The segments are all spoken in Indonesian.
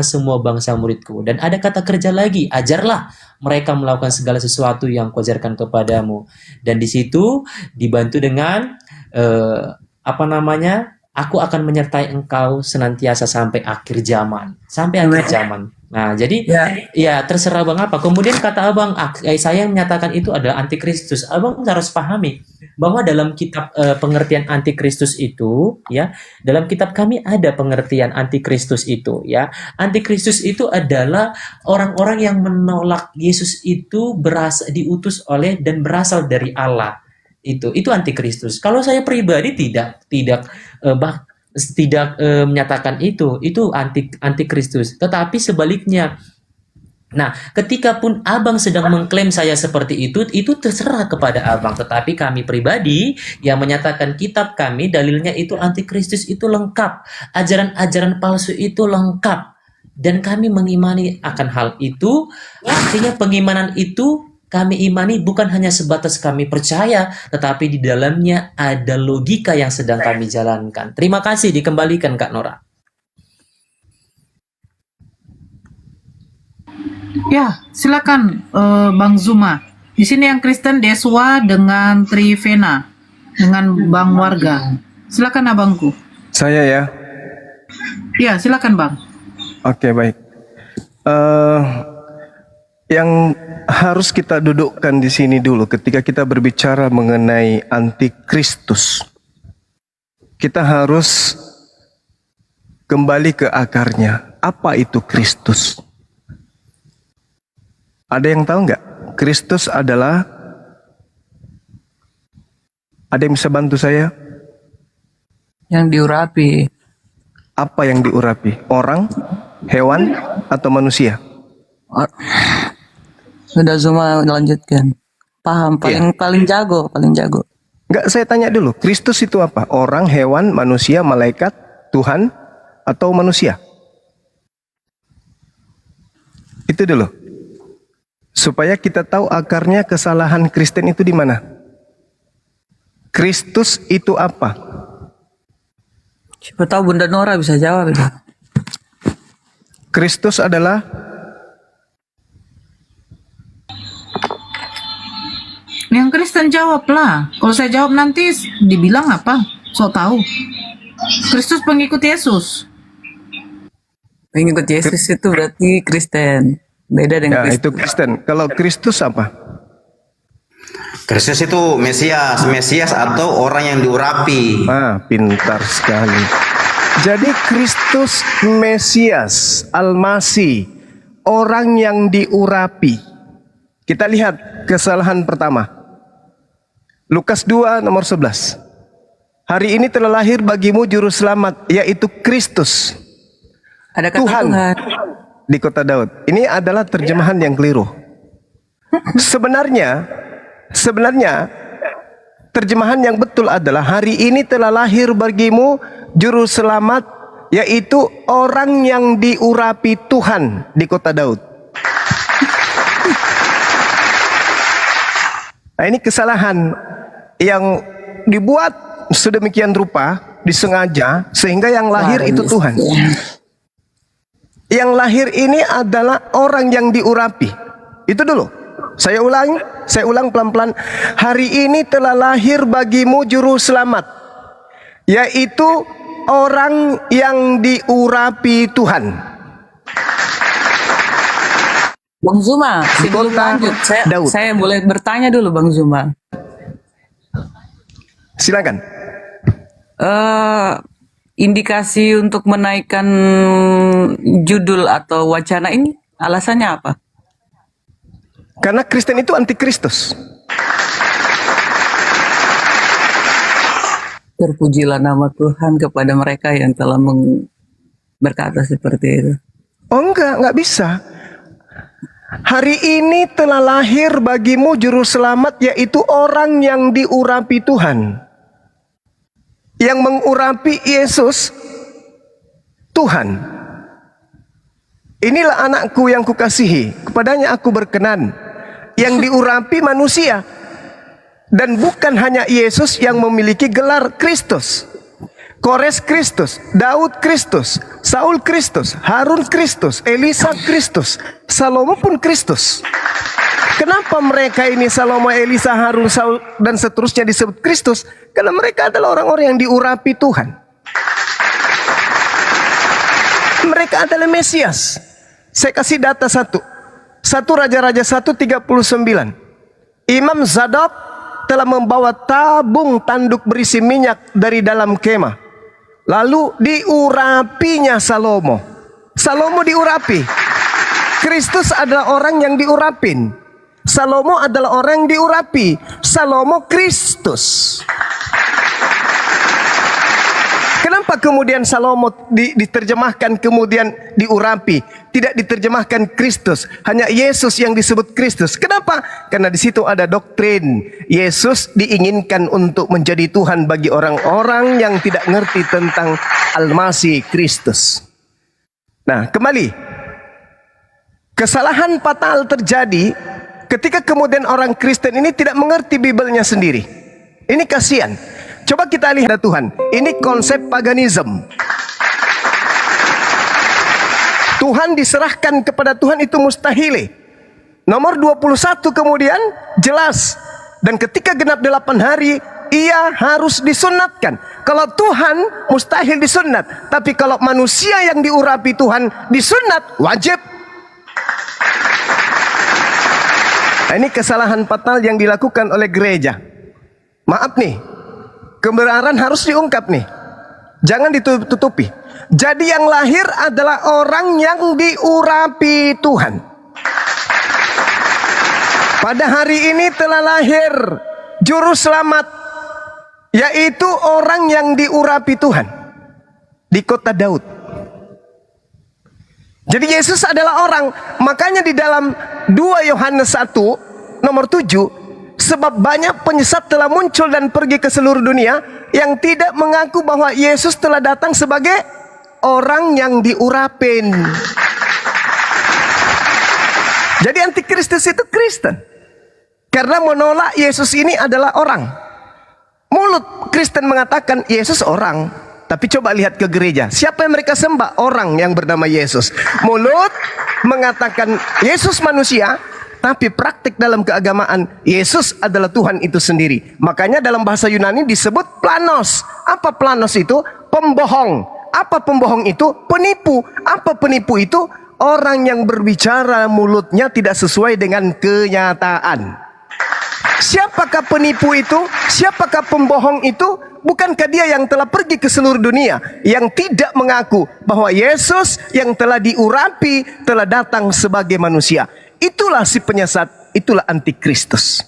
semua bangsa muridku. Dan ada kata kerja lagi, ajarlah mereka melakukan segala sesuatu yang kuajarkan kepadamu. Dan di situ dibantu dengan apa namanya? Aku akan menyertai engkau senantiasa sampai akhir zaman. Sampai akhir zaman. Nah, jadi ya terserah Bang apa. Kemudian kata Abang, saya yang menyatakan itu adalah antikristus. Abang harus pahami bahwa dalam kitab pengertian antikristus itu, ya, dalam kitab kami ada pengertian antikristus itu, ya. Antikristus itu adalah orang-orang yang menolak Yesus itu diutus oleh dan berasal dari Allah. Itu antikristus. Kalau saya pribadi tidak menyatakan itu antikristus, tetapi sebaliknya. Nah, ketika pun Abang sedang mengklaim saya seperti itu terserah kepada Abang. Tetapi kami pribadi yang menyatakan kitab kami dalilnya itu antikristus itu lengkap, ajaran-ajaran palsu itu lengkap, dan kami mengimani akan hal itu. Artinya pengimanan itu kami imani bukan hanya sebatas kami percaya, tetapi di dalamnya ada logika yang sedang kami jalankan. Terima kasih, dikembalikan Kak Nora. Ya, silakan Bang Zuma. Di sini yang Kristen Deswa dengan Trivena dengan Bang Warga. Silakan abangku. Saya ya. Ya, silakan Bang. Oke, baik. Yang harus kita dudukkan di sini dulu ketika kita berbicara mengenai antikristus, kita harus kembali ke akarnya. Apa itu Kristus? Ada yang tahu nggak? Kristus adalah, ada yang bisa bantu saya? Yang diurapi. Apa yang diurapi? Orang, hewan, atau manusia? Sudah Zuma lanjutkan. Paham, paling jago. Enggak, saya tanya dulu, Kristus itu apa? Orang, hewan, manusia, malaikat, Tuhan, atau manusia? Itu dulu. Supaya kita tahu akarnya kesalahan Kristen itu di mana. Kristus itu apa? Siapa tahu Bunda Nora bisa jawab itu. Kristus adalah Yang Kristen jawab lah. Kalau saya jawab nanti dibilang apa? So tahu. Kristus pengikut Yesus. Pengikut Yesus itu berarti Kristen. Beda dengan ya, itu Kristen. Kalau Kristus apa? Kristus itu Mesias atau orang yang diurapi. Pintar sekali. Jadi Kristus Mesias, Al-Masih, orang yang diurapi. Kita lihat kesalahan pertama. Lukas 2 nomor 11. Hari ini telah lahir bagimu juru selamat, yaitu Kristus. Ada kata Tuhan di kota Daud. Ini adalah terjemahan yang keliru. Sebenarnya terjemahan yang betul adalah hari ini telah lahir bagimu juru selamat, yaitu orang yang diurapi Tuhan di kota Daud. Nah, ini kesalahan yang dibuat sedemikian rupa, disengaja, sehingga yang lahir itu Tuhan. Yang lahir ini adalah orang yang diurapi. Itu dulu. Saya ulang pelan-pelan. Hari ini telah lahir bagimu juru selamat, yaitu orang yang diurapi Tuhan. Bang Zuma, sebelum lanjut, saya boleh bertanya dulu Bang Zuma. Silakan. Indikasi untuk menaikkan judul atau wacana ini alasannya apa? Karena Kristen itu antikristus. Terpujilah nama Tuhan kepada mereka yang telah berkata seperti itu. Oh enggak bisa. Hari ini telah lahir bagimu juru selamat, yaitu orang yang diurapi Tuhan. Yang mengurapi Yesus, Tuhan. Inilah anakku yang kukasihi, kepadanya aku berkenan. Yang diurapi manusia. Dan bukan hanya Yesus yang memiliki gelar Kristus. Kores Kristus, Daud Kristus, Saul Kristus, Harun Kristus, Elisa Kristus, Salomo pun Kristus. Kenapa mereka ini Salomo, Elisa, Harun, Saul dan seterusnya disebut Kristus? Karena mereka adalah orang-orang yang diurapi Tuhan. Mereka adalah Mesias. Saya kasih data satu. 1 Raja-Raja 1:39. Imam Zadok telah membawa tabung tanduk berisi minyak dari dalam kemah. Lalu diurapinya Salomo. Salomo diurapi. Kristus adalah orang yang diurapin. Salomo adalah orang yang diurapi. Salomo Kristus. Kenapa kemudian Salomo diterjemahkan kemudian diurapi, tidak diterjemahkan Kristus, hanya Yesus yang disebut Kristus? Kenapa? Karena di situ ada doktrin Yesus diinginkan untuk menjadi Tuhan bagi orang-orang yang tidak ngerti tentang Al-Masih Kristus. Nah, kembali. Kesalahan fatal terjadi ketika kemudian orang Kristen ini tidak mengerti Bibelnya sendiri. Ini kasihan. Coba kita lihat Tuhan. Ini konsep paganisme. Tuhan diserahkan kepada Tuhan itu mustahil. Nomor 21 kemudian jelas. Dan ketika genap 8 hari, ia harus disunatkan. Kalau Tuhan mustahil disunat. Tapi kalau manusia yang diurapi Tuhan disunat, wajib. Nah, ini kesalahan fatal yang dilakukan oleh gereja. Maaf nih. Kebenaran harus diungkap nih. Jangan ditutupi. Jadi yang lahir adalah orang yang diurapi Tuhan. Pada hari ini telah lahir juru selamat, yaitu orang yang diurapi Tuhan di kota Daud. Jadi Yesus adalah orang. Makanya di dalam 2 Yohanes 1 nomor 7, sebab banyak penyesat telah muncul dan pergi ke seluruh dunia yang tidak mengaku bahwa Yesus telah datang sebagai orang yang diurapin. Jadi antikristus itu Kristen. Karena menolak Yesus ini adalah orang. Mulut Kristen mengatakan Yesus orang. Tapi coba lihat ke gereja. Siapa yang mereka sembah? Orang yang bernama Yesus. Mulut mengatakan Yesus manusia. Tapi praktik dalam keagamaan, Yesus adalah Tuhan itu sendiri. Makanya dalam bahasa Yunani disebut planos. Apa planos itu? Pembohong. Apa pembohong itu? Penipu. Apa penipu itu? Orang yang berbicara mulutnya tidak sesuai dengan kenyataan. Siapakah penipu itu? Siapakah pembohong itu? Bukankah dia yang telah pergi ke seluruh dunia, yang tidak mengaku bahwa Yesus yang telah diurapi telah datang sebagai manusia? Itulah si penyesat, itulah antikristus.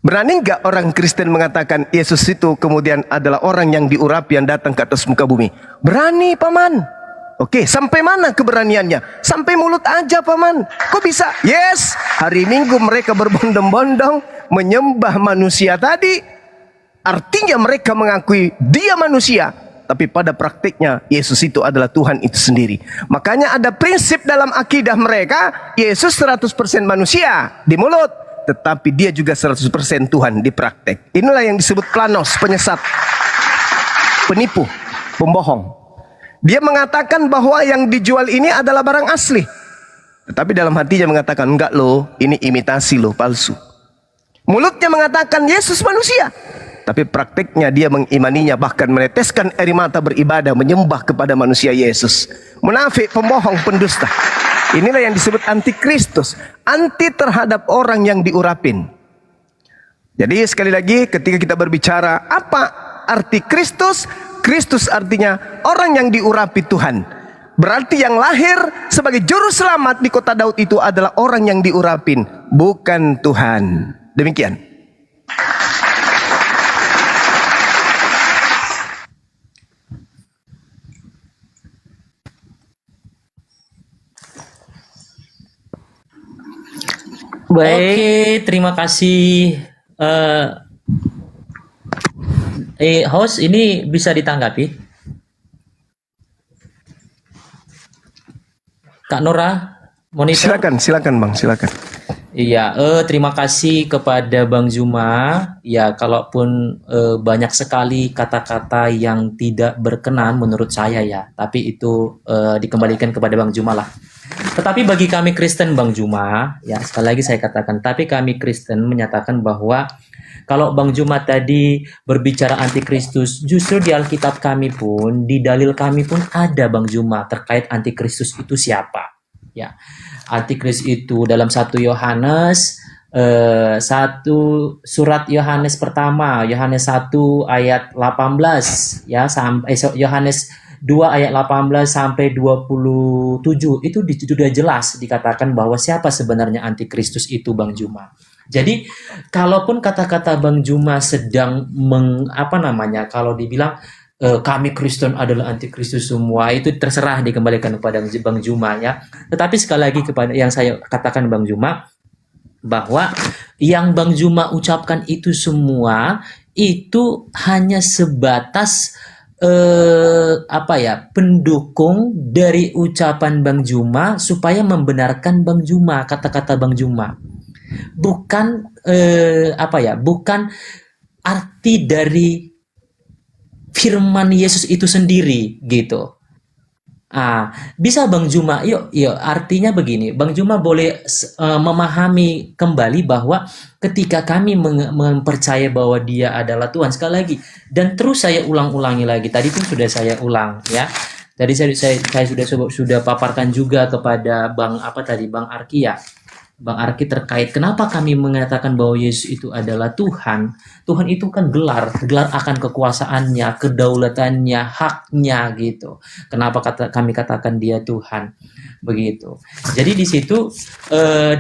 Berani enggak orang Kristen mengatakan Yesus itu kemudian adalah orang yang diurapi yang datang ke atas muka bumi? Berani, Paman. Oke, sampai mana keberaniannya? Sampai mulut aja, Paman. Kok bisa? Yes, hari Minggu mereka berbondong-bondong menyembah manusia tadi. Artinya mereka mengakui dia manusia. Tapi pada praktiknya Yesus itu adalah Tuhan itu sendiri. Makanya ada prinsip dalam akidah mereka, Yesus 100% manusia di mulut, tetapi dia juga 100% Tuhan di praktek. Inilah yang disebut planos, penyesat, penipu, pembohong. Dia mengatakan bahwa yang dijual ini adalah barang asli, tetapi dalam hatinya mengatakan enggak loh, ini imitasi loh, palsu. Mulutnya mengatakan Yesus manusia, tapi praktiknya dia mengimaninya, bahkan meneteskan air mata beribadah, menyembah kepada manusia Yesus. Munafik, pembohong, pendusta. Inilah yang disebut antikristus. Anti terhadap orang yang diurapin. Jadi sekali lagi ketika kita berbicara apa arti Kristus? Kristus artinya orang yang diurapi Tuhan. Berarti yang lahir sebagai juru selamat di kota Daud itu adalah orang yang diurapin, bukan Tuhan. Demikian. Oke, terima kasih. Host, ini bisa ditanggapi? Kak Nora, monitor. Silakan Bang, silakan. Iya, terima kasih kepada Bang Zuma. Ya, kalaupun banyak sekali kata-kata yang tidak berkenan menurut saya ya, tapi itu dikembalikan kepada Bang Zuma lah. Tetapi bagi kami Kristen, Bang Zuma, ya sekali lagi saya katakan, tapi kami Kristen menyatakan bahwa kalau Bang Zuma tadi berbicara antikristus, justru di Alkitab kami pun, di dalil kami pun ada Bang Zuma terkait antikristus itu siapa. Ya, antikristus itu dalam 1 Yohanes, satu surat Yohanes pertama, Yohanes 1 ayat 18 ya, sampai Yohanes 2 ayat 18 sampai 27 itu sudah jelas dikatakan bahwa siapa sebenarnya antikristus itu, Bang Zuma. Jadi kalaupun kata-kata Bang Zuma sedang kalau dibilang kami Kristen adalah antikristus semua, itu terserah dikembalikan kepada Bang Zuma ya. Tetapi sekali lagi kepada yang saya katakan Bang Zuma, bahwa yang Bang Zuma ucapkan itu semua itu hanya sebatas pendukung dari ucapan Bang Zuma supaya membenarkan Bang Zuma, kata-kata Bang Zuma. Bukan bukan arti dari firman Yesus itu sendiri gitu. Bisa Bang Zuma, yuk artinya begini, Bang Zuma boleh memahami kembali bahwa ketika kami mempercayai bahwa Dia adalah Tuhan, sekali lagi, dan terus saya ulang-ulangi lagi, tadi pun sudah saya ulang ya. Tadi saya sudah paparkan juga kepada Bang Arki ya. Bang Arki terkait kenapa kami mengatakan bahwa Yesus itu adalah Tuhan. Tuhan itu kan gelar akan kekuasaannya, kedaulatannya, haknya gitu. Kenapa kami katakan Dia Tuhan? Begitu. Jadi di situ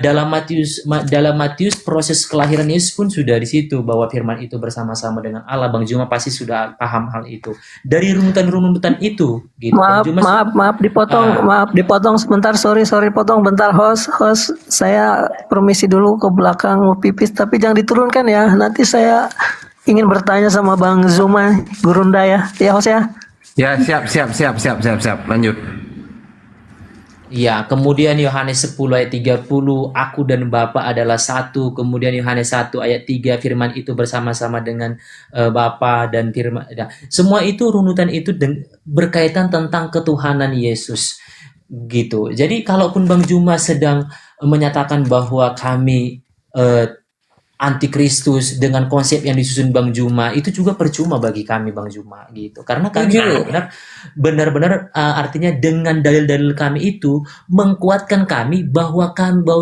dalam Matius proses kelahiran Yesus pun sudah di situ, bahwa firman itu bersama-sama dengan Allah. Bang Zuma pasti sudah paham hal itu. Dari runutan-runutan itu gitu. Maaf dipotong sebentar, sorry potong bentar, host saya permisi dulu ke belakang mau pipis, tapi jangan diturunkan ya, nanti saya ingin bertanya sama Bang Zuma Gurunda ya host ya. Ya, siap, lanjut. Ya, kemudian Yohanes 10 ayat 30, aku dan Bapa adalah satu. Kemudian Yohanes 1 ayat 3, firman itu bersama-sama dengan Bapa dan firman. Semua itu runutan itu berkaitan tentang ketuhanan Yesus. Gitu. Jadi kalaupun Bang Zuma sedang menyatakan bahwa kami antikristus dengan konsep yang disusun Bang Zuma, itu juga percuma bagi kami Bang Zuma gitu. Karena kami benar-benar artinya dengan dalil-dalil kami itu mengkuatkan kami bahwa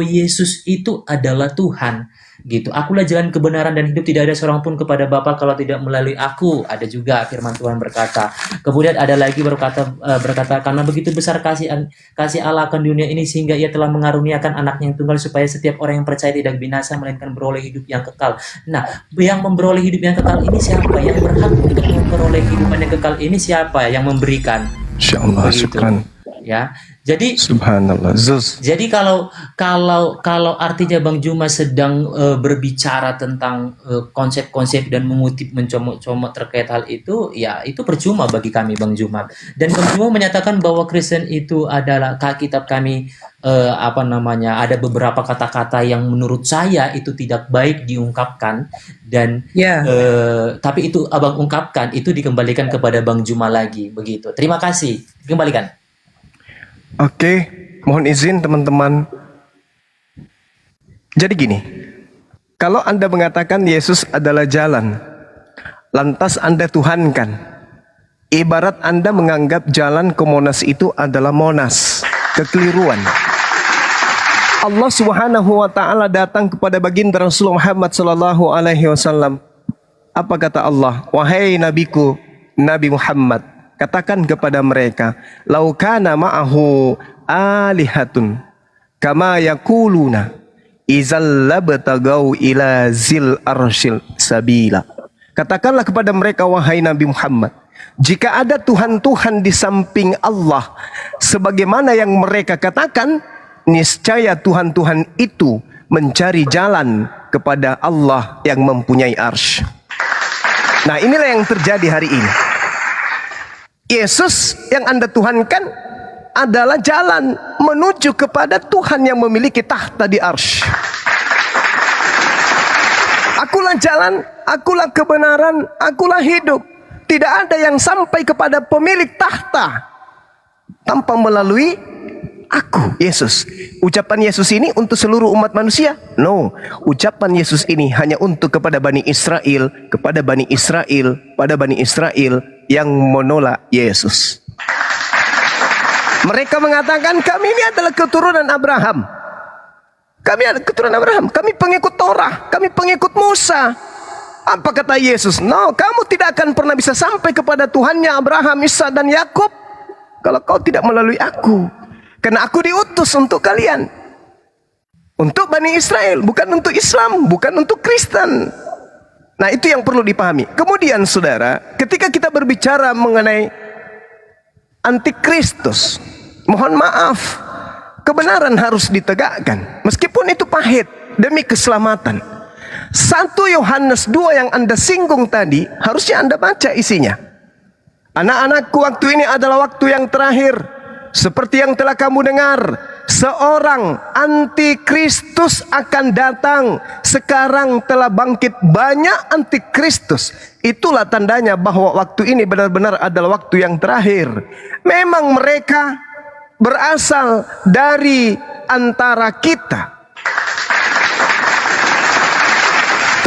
Yesus itu adalah Tuhan gitu. Akulah jalan kebenaran dan hidup, tidak ada seorang pun kepada Bapa kalau tidak melalui aku. Ada juga firman Tuhan berkata. Kemudian ada lagi berkata karena begitu besar kasih Allah akan dunia ini sehingga Ia telah mengaruniakan anaknya yang tunggal supaya setiap orang yang percaya tidak binasa melainkan beroleh hidup yang kekal. Nah, yang memperoleh hidup yang kekal ini siapa? Yang berhak untuk memperoleh kehidupan yang kekal ini siapa? Yang memberikan. Insyaallah, syukran. Ya. Jadi Subhanallah. Jadi kalau artinya Bang Zuma sedang berbicara tentang konsep-konsep dan mengutip mencomot-comot terkait hal itu, ya itu percuma bagi kami Bang Zuma. Dan Bang Zuma menyatakan bahwa Kristen itu adalah kitab kami ada beberapa kata-kata yang menurut saya itu tidak baik diungkapkan dan tapi itu Abang ungkapkan, itu dikembalikan kepada Bang Zuma lagi begitu. Terima kasih. Dikembalikan. Oke, mohon izin teman-teman. Jadi gini, kalau Anda mengatakan Yesus adalah jalan, lantas Anda tuhankan, ibarat Anda menganggap jalan ke Monas itu adalah Monas. Kekeliruan. Allah Subhanahu wa taala datang kepada baginda Rasulullah Muhammad sallallahu alaihi wasallam. Apa kata Allah? Wahai nabiku, Nabi Muhammad, katakan kepada mereka, laukana ma'ahu alihatun kama yakuluna izal labtagau ila zil arsyil sabila. Katakanlah kepada mereka, wahai Nabi Muhammad, jika ada Tuhan-Tuhan di samping Allah sebagaimana yang mereka katakan, niscaya Tuhan-Tuhan itu mencari jalan kepada Allah yang mempunyai arsy. Nah, inilah yang terjadi hari ini. Yesus yang Anda tuhankan adalah jalan menuju kepada Tuhan yang memiliki tahta di arsy. Akulah jalan, akulah kebenaran, akulah hidup. Tidak ada yang sampai kepada pemilik tahta tanpa melalui aku, Yesus. Ucapan Yesus ini untuk seluruh umat manusia? No. Ucapan Yesus ini hanya untuk kepada Bani Israel, kepada Bani Israel, pada Bani Israel yang menolak Yesus. Mereka mengatakan kami ini adalah keturunan Abraham. Kami adalah keturunan Abraham. Kami pengikut Torah. Kami pengikut Musa. Apa kata Yesus? No, kamu tidak akan pernah bisa sampai kepada Tuhannya Abraham, Ishak dan Yakub kalau kau tidak melalui aku. Karena aku diutus untuk kalian. Untuk Bani Israel, bukan untuk Islam, bukan untuk Kristen. Nah, itu yang perlu dipahami. Kemudian saudara, ketika kita berbicara mengenai antikristus, mohon maaf, kebenaran harus ditegakkan. Meskipun itu pahit demi keselamatan. 1 Yohanes 2 yang Anda singgung tadi, harusnya Anda baca isinya. Anak-anakku, waktu ini adalah waktu yang terakhir. Seperti yang telah kamu dengar, seorang antikristus akan datang. Sekarang telah bangkit banyak antikristus. Itulah tandanya bahwa waktu ini benar-benar adalah waktu yang terakhir. Memang mereka berasal dari antara kita,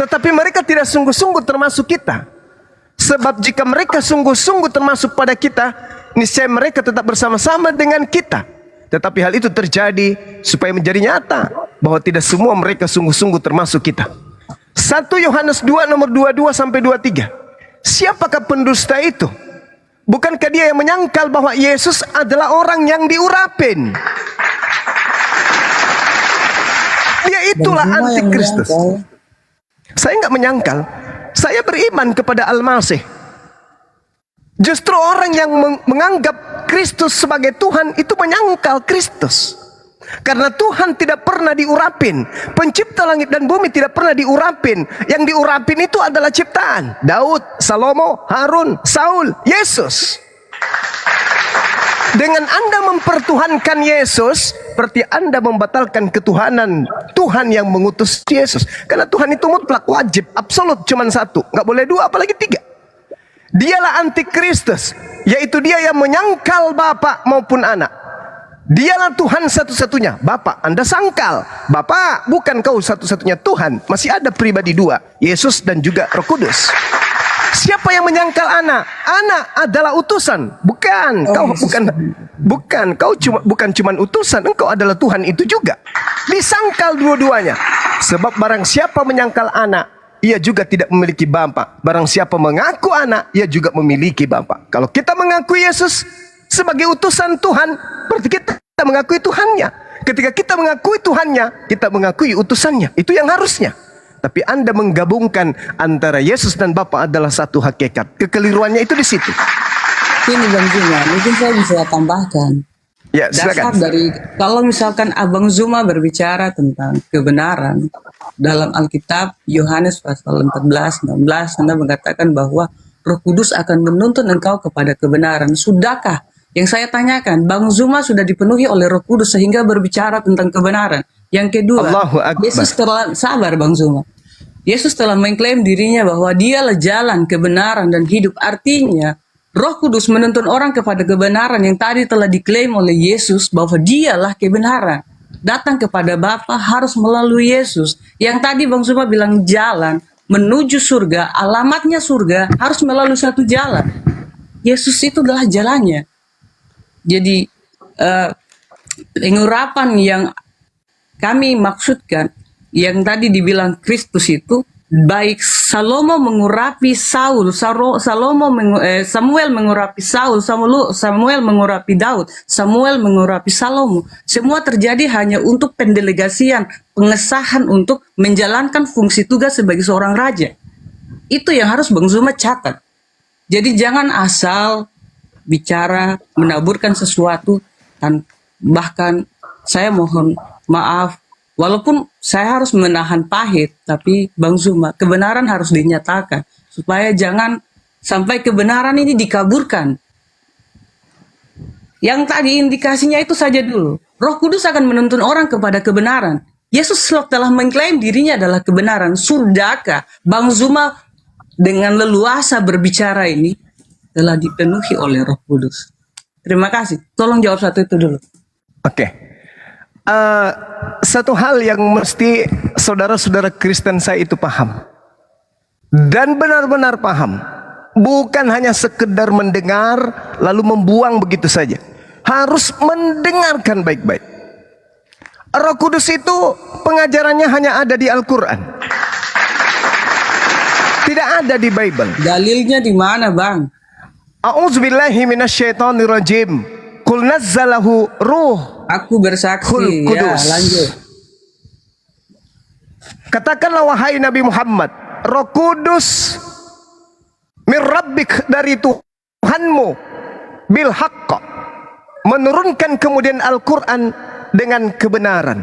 tetapi mereka tidak sungguh-sungguh termasuk kita. Sebab jika mereka sungguh-sungguh termasuk pada kita, niscaya mereka tetap bersama-sama dengan kita. Tetapi hal itu terjadi supaya menjadi nyata bahwa tidak semua mereka sungguh-sungguh termasuk kita. 1 Yohanes 2 nomor 22 sampai 23. Siapakah pendusta itu? Bukankah dia yang menyangkal bahwa Yesus adalah orang yang diurapin? Dia itulah antikristus. Saya nggak menyangkal. Saya beriman kepada Al-Masih. Justru orang yang menganggap Kristus sebagai Tuhan itu menyangkal Kristus. Karena Tuhan tidak pernah diurapin. Pencipta langit dan bumi tidak pernah diurapin. Yang diurapin itu adalah ciptaan. Daud, Salomo, Harun, Saul, Yesus. Dengan Anda mempertuhankan Yesus, berarti Anda membatalkan ketuhanan Tuhan yang mengutus Yesus. Karena Tuhan itu mutlak, wajib, absolut, cuma satu. Nggak boleh dua, apalagi tiga. Dialah antikristus, yaitu dia yang menyangkal Bapa maupun anak. Dialah Tuhan satu-satunya. Bapa, Anda sangkal. Bapa, bukan kau satu-satunya Tuhan. Masih ada pribadi dua, Yesus dan juga Roh Kudus. Siapa yang menyangkal anak? Anak adalah utusan. Bukan, kau bukan cuma utusan, engkau adalah Tuhan itu juga. Disangkal dua-duanya. Sebab barang siapa menyangkal anak, ia juga tidak memiliki Bapa. Barang siapa mengaku anak, ia juga memiliki Bapa. Kalau kita mengakui Yesus sebagai utusan Tuhan, berarti kita mengakui Tuhannya. Ketika kita mengakui Tuhannya, kita mengakui utusannya. Itu yang harusnya. Tapi Anda menggabungkan antara Yesus dan Bapa adalah satu hakikat. Kekeliruannya itu di situ. Ini Bang Zuma, mungkin saya bisa tambahkan. Ya, Dasar silakan. dari, kalau misalkan Abang Zuma berbicara tentang kebenaran, dalam Alkitab, Yohanes pasal 14, 16, Anda mengatakan bahwa Roh Kudus akan menuntun engkau kepada kebenaran. Sudahkah? Yang saya tanyakan, Bang Zuma sudah dipenuhi oleh Roh Kudus sehingga berbicara tentang kebenaran. Yang kedua, Allahu Akbar. Yesus telah, sabar Bang Zuma. Yesus telah mengklaim dirinya bahwa dialah jalan, kebenaran, dan hidup. Artinya, Roh Kudus menuntun orang kepada kebenaran yang tadi telah diklaim oleh Yesus bahwa dialah kebenaran. Datang kepada Bapa harus melalui Yesus. Yang tadi Bang Zuma bilang jalan menuju surga, alamatnya surga harus melalui satu jalan. Yesus itu adalah jalannya. Jadi, pengurapan yang kami maksudkan, yang tadi dibilang Kristus itu, baik Salomo mengurapi Saul, Samuel mengurapi Saul, Samuel mengurapi Daud, Samuel mengurapi Salomo. Semua terjadi hanya untuk pendelegasian, pengesahan untuk menjalankan fungsi tugas sebagai seorang raja. Itu yang harus Bang Zuma catat. Jadi jangan asal bicara, menaburkan sesuatu, dan bahkan saya mohon maaf, walaupun saya harus menahan pahit, tapi Bang Zuma, kebenaran harus dinyatakan. Supaya jangan sampai kebenaran ini dikaburkan. Yang tadi indikasinya itu saja dulu. Roh Kudus akan menuntun orang kepada kebenaran. Yesus telah mengklaim dirinya adalah kebenaran. Sudahkah Bang Zuma dengan leluasa berbicara ini telah dipenuhi oleh Roh Kudus? Terima kasih. Tolong jawab satu itu dulu. Oke. Satu hal yang mesti saudara-saudara Kristen saya itu paham. Dan benar-benar paham. Bukan hanya sekedar mendengar lalu membuang begitu saja. Harus mendengarkan baik-baik. Roh Kudus itu pengajarannya hanya ada di Al-Quran. Tidak ada di Bible. Dalilnya di mana, Bang? A'udzubillahi minasyaitonirrajim. Qul nazzalahu ruh. Aku bersaksi. Hul Ya, Kudus. lanjut. Katakanlah wahai Nabi Muhammad, Roh Kudus min rabbik, dari Tuhanmu, bil haqq, menurunkan kemudian Al-Quran dengan kebenaran.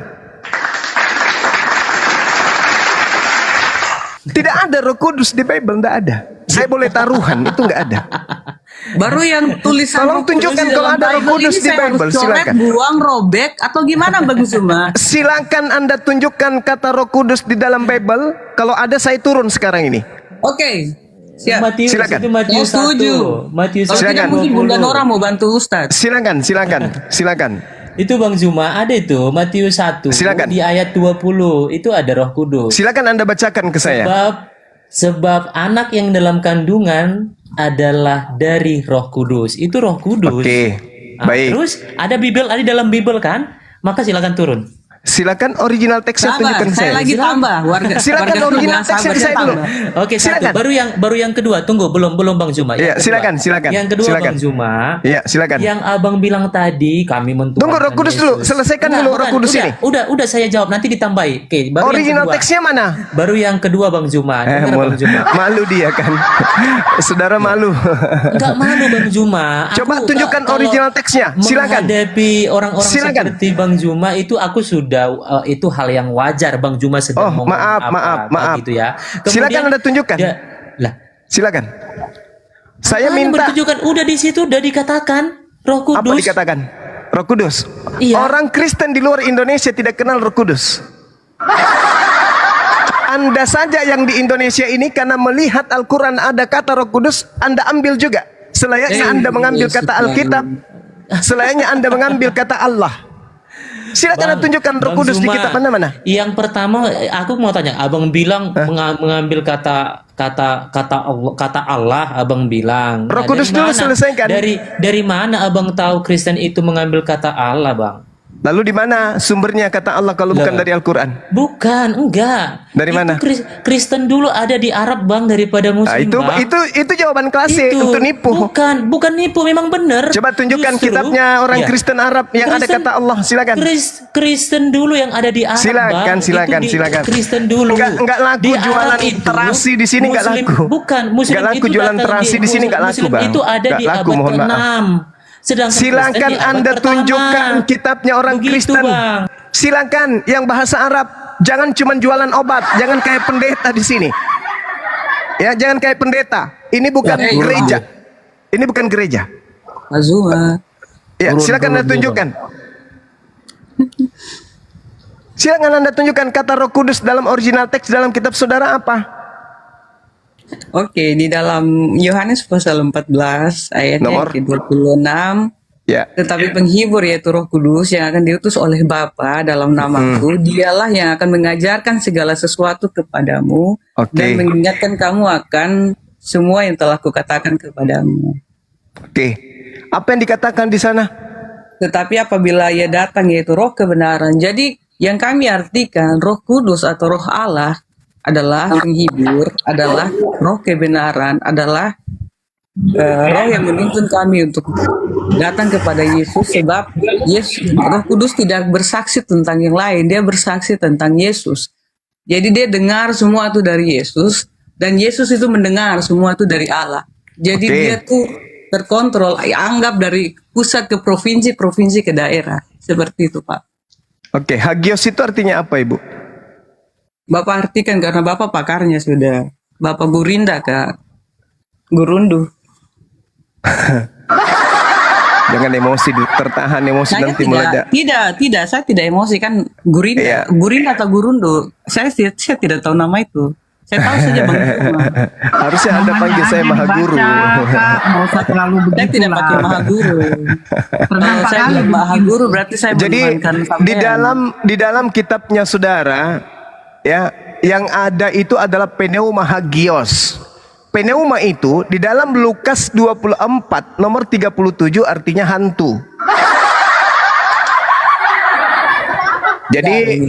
Tidak ada Roh Kudus di Bible, tidak ada. Saya boleh taruhan, itu nggak ada. Baru yang tulisan Tolong Roh Kudus tunjukkan di kalau dalam ada Roh Bible Kudus ini di saya harus Bible, coret, silakan. buang, robek, atau gimana Bang Zuma? Silakan Anda tunjukkan kata Roh Kudus di dalam Bible. Kalau ada saya turun sekarang ini. Oke, siap. Matius Silakan. itu Matius Saya setuju. 1. Matius Kalau tidak Silakan. mungkin Bunda 1:20. Nora mau bantu Ustadz. Silakan, silakan, silakan. Itu Bang Zuma ada itu Matius 1 Silakan. di ayat 20 itu ada Roh Kudus. Silakan Anda bacakan ke saya. Sebab anak yang dalam kandungan adalah dari Roh Kudus. Itu Roh Kudus. Oke, Nah, baik. Terus ada dalam Bible kan? Maka silakan turun. Silakan original teksnya Sabar, tunjukkan saya saya. lagi tambah. Silakan warga original Zuma, teksnya sabar, saya dulu. tambah. Oke, Silakan. satu. Baru yang kedua. Tunggu, belum Bang Zuma. Iya, Yang kedua. silakan, silakan. Yang kedua Silakan. Bang Zuma. Iya, silakan. Yang Abang bilang tadi kami mentuhankan Tunggu Roh Kudus dulu, Yesus. selesaikan Enggak, dulu Roh bukan. Kudus ini. Udah saya jawab nanti ditambahi. Oke, baru Original yang kedua. teksnya mana? Baru yang kedua Bang Zuma. Dengar, Bang Zuma. Malu dia kan. Saudara malu. Enggak malu Bang Zuma. Coba Aku tunjukkan kalau original teksnya. Silakan. Menghadapi orang-orang Silakan. seperti Bang Zuma itu aku sudah itu hal yang wajar Bang Zuma sedang Oh, ngomong maaf. gitu ya. Silakan Anda tunjukkan. Lah, Silakan. Saya hanya minta bertunjukkan udah di situ udah dikatakan Roh Kudus. apa dikatakan? Roh Kudus. Iya. Orang Kristen di luar Indonesia tidak kenal Roh Kudus. Anda saja yang di Indonesia ini karena melihat Al-Quran ada kata Roh Kudus, Anda ambil juga. Selayaknya Anda mengambil kata Alkitab, selayaknya Anda mengambil kata Allah. Silakan Anda tunjukkan Roh Bang Kudus di Zuma, kitab Anda mana? Yang pertama aku mau tanya, Abang bilang mengambil kata Allah, Abang bilang. Roh Nah, Kudus dari dulu mana? selesaikan. Dari mana Abang tahu Kristen itu mengambil kata Allah, Bang? Lalu di mana sumbernya kata Allah kalau bukan Lah. dari Al-Quran? Bukan, enggak. Dari mana? Itu Kristen dulu ada di Arab, Bang, daripada Nah, Muslim, Bang. itu jawaban klasik untuk nipu. Bukan nipu, memang benar. Coba tunjukkan Justru, kitabnya orang ya, Kristen Arab yang ada kata Allah. Silakan. Kristen dulu yang ada di Arab, Silakan, Bang. silakan, Itu di silakan. Kristen dulu. Enggak laku Di jualan Arab itu, terasi di sini, enggak Muslim- laku. Bukan, Muslim Enggak laku itu jualan datang terasi di sini, enggak laku, Muslim Bang. itu ada Enggak di laku, abad mohon maaf. ke-6. Sedangkan Kristen Silakan di abad Anda pertama. tunjukkan kitabnya orang Begitu, Kristen. Bang. Silakan yang bahasa Arab. Jangan cuma jualan obat, jangan kayak pendeta di sini. Ya, jangan kayak pendeta. Ini bukan gereja. Ini bukan gereja. Bang Zuma. Ya, silakan Anda tunjukkan. Silakan Anda tunjukkan kata Roh Kudus dalam original teks dalam kitab saudara apa? Oke, di dalam Yohanes pasal 14 ayatnya Nomor? ke-26. Ya. Tetapi penghibur yaitu Roh Kudus yang akan diutus oleh Bapa dalam namaku, dialah yang akan mengajarkan segala sesuatu kepadamu Oke. dan mengingatkan kamu akan semua yang telah kukatakan kepadamu. Oke. Apa yang dikatakan di sana? Tetapi apabila ia datang yaitu Roh kebenaran. Jadi yang kami artikan Roh Kudus atau Roh Allah adalah penghibur, adalah Roh kebenaran, adalah Roh yang menuntun kami untuk datang kepada Yesus, sebab Roh Kudus tidak bersaksi tentang yang lain, dia bersaksi tentang Yesus. Jadi dia dengar semua itu dari Yesus, dan Yesus itu mendengar semua itu dari Allah. Jadi Oke. dia tuh terkontrol, anggap dari pusat ke provinsi, provinsi ke daerah, seperti itu Pak. Oke, hagios itu artinya apa, Ibu? Bapak artikan karena Bapak pakarnya sudah, Bapak Gurinda Kak, Gurundu. Jangan emosi, tertahan emosi Saya nanti meledak. tidak, saya tidak emosi kan Gurinda, Iya. Gurinda atau Gurundo. Saya tidak tahu nama itu. Saya tahu saja Bang Zuma. Harusnya Anda Namanya panggil saya aja Maha Guru. dibaca, Kak. Nggak usah terlalu Saya begitu tidak lah. pakai Maha Guru. Kalau Berapa saya kali bilang Maha bikin? Guru berarti saya Jadi menuhankan di sampean. dalam kitabnya saudara, ya, yang ada itu adalah pneuma hagios. Pneuma itu di dalam Lukas 24 nomor 37 artinya hantu. Jadi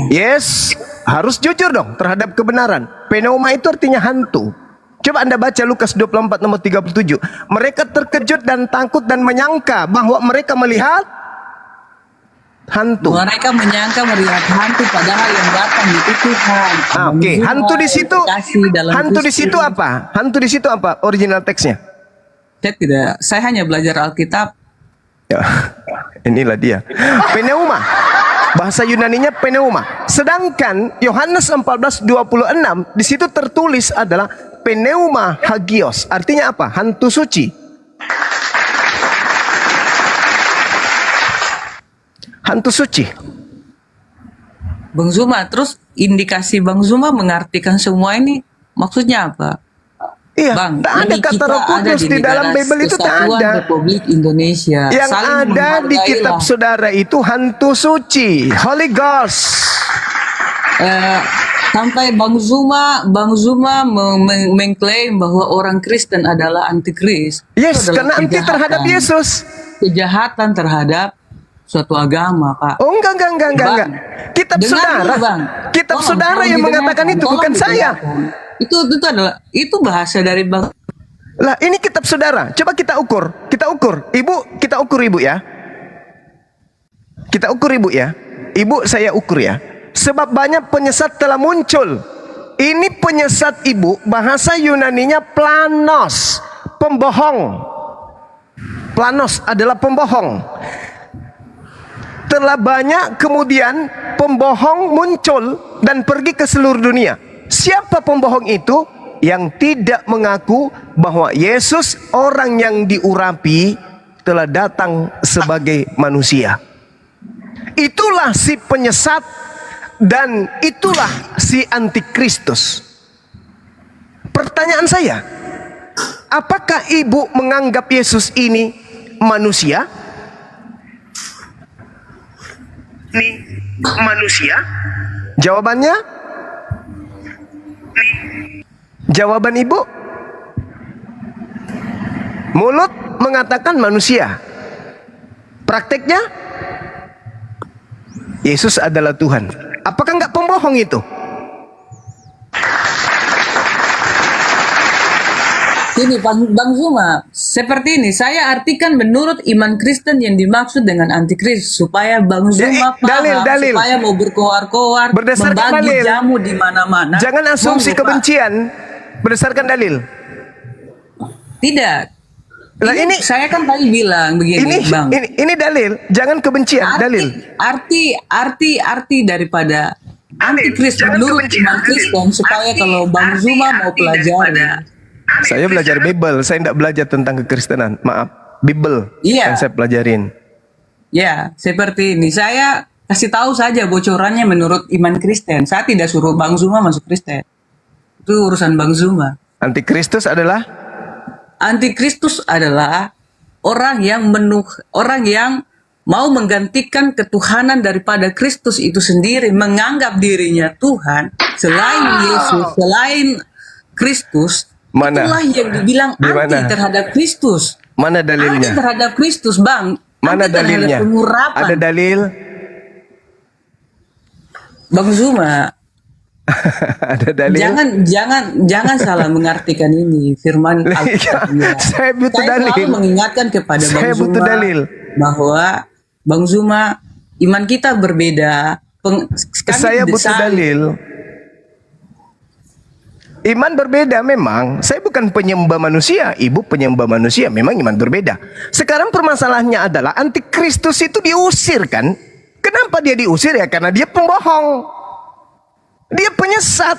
yes, harus jujur dong terhadap kebenaran. Pneuma itu artinya hantu. Coba Anda baca Lukas 24 nomor 37. Mereka terkejut dan takut dan menyangka bahwa mereka melihat hantu. Mereka menyangka melihat hantu padahal yang datang itu Tuhan. Oke, hantu di situ. Kasih dalam Hantu di Kristus. situ apa? Hantu di situ apa? Original teksnya. Saya hanya belajar Alkitab. Ya, inilah dia. Pneuma. Bahasa Yunaninya pneuma. Sedangkan Yohanes 14:26 di situ tertulis adalah pneuma hagios. Artinya apa? Hantu suci. Hantu suci. Bang Zuma, terus indikasi Bang Zuma mengartikan semua ini maksudnya apa? Iya, Bang, tak ada ini kata kita Roh ada Kudus di dalam negara Bible itu tak Kesatuan ada. Republik Indonesia. Yang Saling ada di menghargailah. kitab saudara itu hantu suci, Holy Ghost. Sampai Bang Zuma mengklaim bahwa orang Kristen adalah antikris. Yes, Itu adalah karena anti terhadap kejahatan. Yesus. Kejahatan terhadap suatu agama, Pak. Oh enggak. Bang, Kitab dengar saudara. dulu, Bang. Kitab Tolong, saudara tolong yang mengatakan didengarkan, itu, tolong bukan saya. didengarkan. Itu bahasa dari Bang. Lah, ini kitab saudara. Coba kita ukur. Ibu, kita ukur ibu ya. Kita ukur ibu ya. Ibu, saya ukur ya. Sebab banyak penyesat telah muncul. Ini penyesat ibu, bahasa Yunaninya planos, pembohong. Planos adalah pembohong. Telah banyak kemudian pembohong muncul dan pergi ke seluruh dunia. Siapa pembohong itu? Yang tidak mengaku bahwa Yesus orang yang diurapi telah datang sebagai manusia. Itulah si penyesat dan itulah si antikristus. Pertanyaan saya, apakah ibu menganggap Yesus ini manusia? Manusia? Jawabannya? Jawaban ibu? Mulut mengatakan manusia. Prakteknya? Yesus adalah Tuhan. Apakah enggak pembohong itu? Ini Bang Zuma, seperti ini saya artikan menurut iman Kristen yang dimaksud dengan antikris supaya Bang Zuma paham, dalil. supaya mau berkoar-koar, Berdasarkan membagi dalil. jamu di mana-mana. Jangan asumsi Monggo, Pak. kebencian berdasarkan dalil. Tidak. Lah ini Saya kan tadi bilang begini, Bang. ini dalil, jangan kebencian, dalil. Arti daripada antikris menurut iman Kristen supaya kalau Bang Zuma mau pelajari. Saya belajar Bible, saya tidak belajar tentang kekristenan. Maaf, Bible Iya. yang saya pelajarin. Ya, seperti ini. Saya kasih tahu saja bocorannya menurut iman Kristen. Saya tidak suruh Bang Zuma masuk Kristen. Itu urusan Bang Zuma. Antikristus adalah Antikristus adalah orang yang mau menggantikan ketuhanan daripada Kristus itu sendiri, menganggap dirinya Tuhan selain Yesus, selain Kristus. Mana? Itulah yang dibilang Di anti mana? terhadap Kristus. mana Anti dalilnya? terhadap Kristus, Bang. Mana Anti terhadap dalilnya? pengurapan. Ada dalil? Bang Zuma, Ada dalil? jangan salah mengartikan ini firman Alkitab. Ya. Saya butuh dalil. selalu mengingatkan kepada Saya Bang butuh Zuma dalil. bahwa Bang Zuma iman kita berbeda. Kami Saya butuh saling- dalil. Iman berbeda memang. Saya bukan penyembah manusia, ibu penyembah manusia. Memang iman berbeda. Sekarang permasalahannya adalah antikristus itu diusir kan? Kenapa dia diusir ya? Karena dia pembohong. Dia penyesat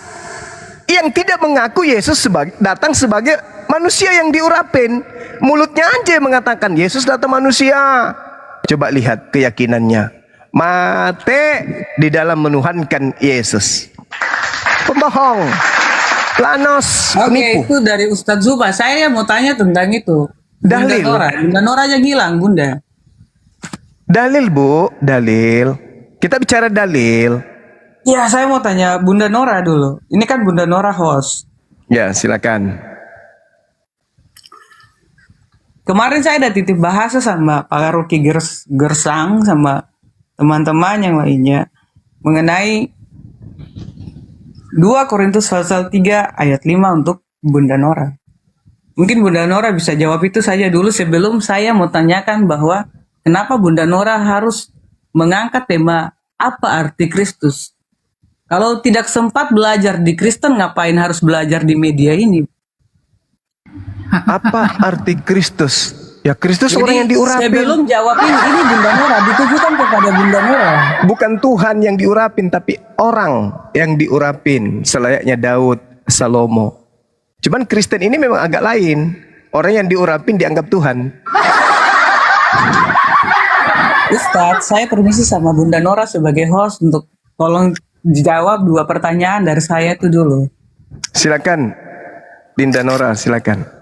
yang tidak mengaku Yesus datang sebagai Manusia yang diurapin, mulutnya aja yang mengatakan Yesus datang manusia. Coba lihat keyakinannya. Mate di dalam menuhankan Yesus. Pembohong. Lanos, Oke, penipu. itu dari Ustadz Zuba. Saya mau tanya tentang itu. Dalil. Bunda Nora aja hilang, Bunda. Dalil, Bu, dalil. Kita bicara dalil. Ya, saya mau tanya Bunda Nora dulu. Ini kan Bunda Nora host. Ya, silakan. Kemarin saya ada titip bahasa sama Pak Rocky Gersang sama teman-teman yang lainnya mengenai 2 Korintus pasal 3 ayat 5 untuk Bunda Nora. Mungkin Bunda Nora bisa jawab itu saja dulu sebelum saya mau tanyakan bahwa kenapa Bunda Nora harus mengangkat tema apa arti Kristus. Kalau tidak sempat belajar di Kristen, ngapain harus belajar di media ini? Apa arti Kristus? Ya, Kristus Jadi, orang yang diurapin. sebelum jawab ini Bunda Nora ditujukan kepada Bunda Nora. Bukan Tuhan yang diurapin, tapi orang yang diurapin. Selayaknya Daud, Salomo. Cuman Kristen ini memang agak lain. Orang yang diurapin dianggap Tuhan. Ustadz, saya permisi sama Bunda Nora sebagai host untuk tolong jawab 2 pertanyaan dari saya itu dulu. Silakan, Dinda Nora, silakan.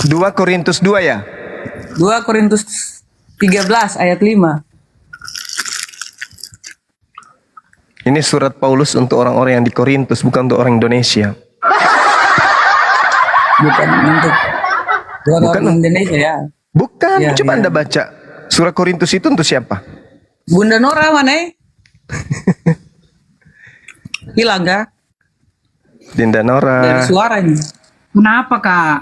2 Korintus 2 ya? 2 Korintus 13 ayat 5. Ini surat Paulus untuk orang-orang yang di Korintus, bukan untuk orang Indonesia. Bukan untuk orang Indonesia ya. Bukan, Ya, coba ya. Anda baca. Surat Korintus itu untuk siapa? Bunda Nora mana? Hilang kah? Dinda Dari Nora. suaranya. Kenapa, Kak?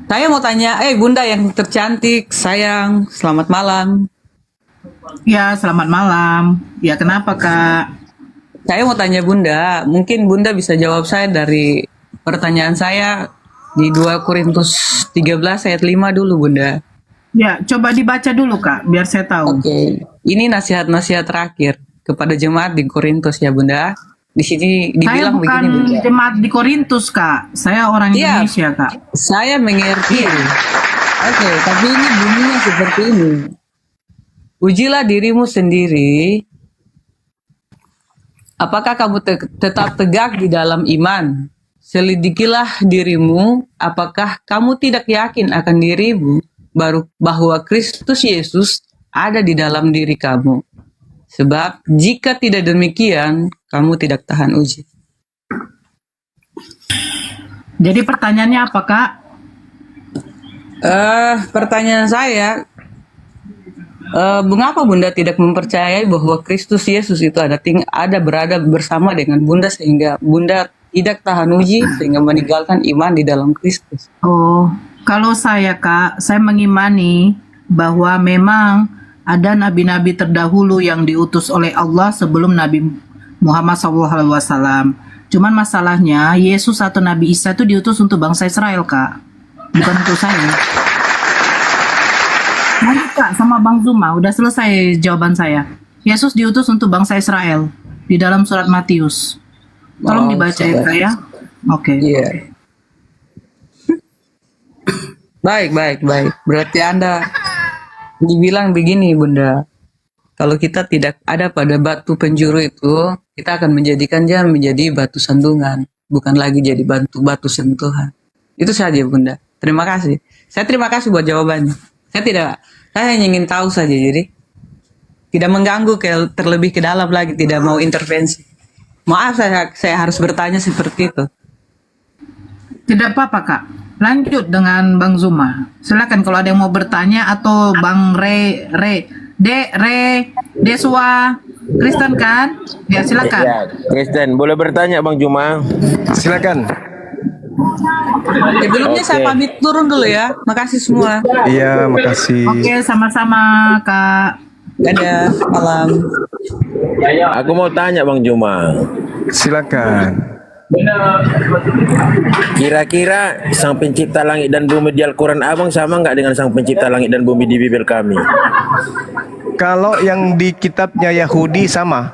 Saya mau tanya, Bunda yang tercantik, sayang, selamat malam. Ya, selamat malam. Ya, kenapa, Kak? Saya mau tanya Bunda, mungkin Bunda bisa jawab saya dari pertanyaan saya di 2 Korintus 13 ayat 5 dulu, Bunda. Ya, coba dibaca dulu, Kak, biar saya tahu. Oke, ini nasihat-nasihat terakhir kepada jemaat di Korintus ya, Bunda. Di sini Saya dibilang bukan begini, Bunda. jemaat di Korintus, Kak. Saya orang Iya. Indonesia, Kak. Saya mengerti. Oke, tapi ini bunyinya seperti ini. Ujilah dirimu sendiri. Apakah kamu tetap tegak di dalam iman? Selidikilah dirimu, apakah kamu tidak yakin akan dirimu bahwa Kristus Yesus ada di dalam diri kamu? Sebab jika tidak demikian, kamu tidak tahan uji. Jadi pertanyaannya apa, Kak? Pertanyaan saya, mengapa Bunda tidak mempercayai bahwa Kristus Yesus itu berada bersama dengan Bunda sehingga Bunda tidak tahan uji sehingga meninggalkan iman di dalam Kristus? Oh, kalau saya, Kak, saya mengimani bahwa memang ada nabi-nabi terdahulu yang diutus oleh Allah sebelum Nabi Muhammad SAW. Cuman masalahnya Yesus atau Nabi Isa itu diutus untuk bangsa Israel, Kak, bukan untuk saya. Lanjut, Kak, sama Bang Zuma. Udah selesai jawaban saya. Yesus diutus untuk bangsa Israel di dalam surat Matius. Tolong dibaca ya, Kak, ya. Oke. Iya. Baik. Berarti Anda dibilang begini, Bunda. Kalau kita tidak ada pada batu penjuru itu, kita akan menjadikan dia menjadi batu sandungan, bukan lagi jadi batu sentuhan. Itu saja, Bunda. Terima kasih. Saya terima kasih buat jawabannya. Saya hanya ingin tahu saja, jadi tidak mengganggu terlebih ke dalam lagi, tidak mau intervensi. Maaf, saya harus bertanya seperti itu. Tidak apa-apa, Kak. Lanjut dengan Bang Zuma. Silakan kalau ada yang mau bertanya atau Bang Deswa Kristen kan? Ya, silakan. Ya, Kristen, boleh bertanya Bang Juma? Silakan. Sebelumnya saya Oke. pamit turun dulu ya. Makasih semua. Iya, makasih. Oke, sama-sama, Kak. Dadah, malam. Aku mau tanya Bang Juma. Silakan. Kira-kira Sang Pencipta langit dan bumi di Al-Quran Abang sama nggak dengan Sang Pencipta langit dan bumi di Bible kami? Kalau yang di kitabnya Yahudi sama.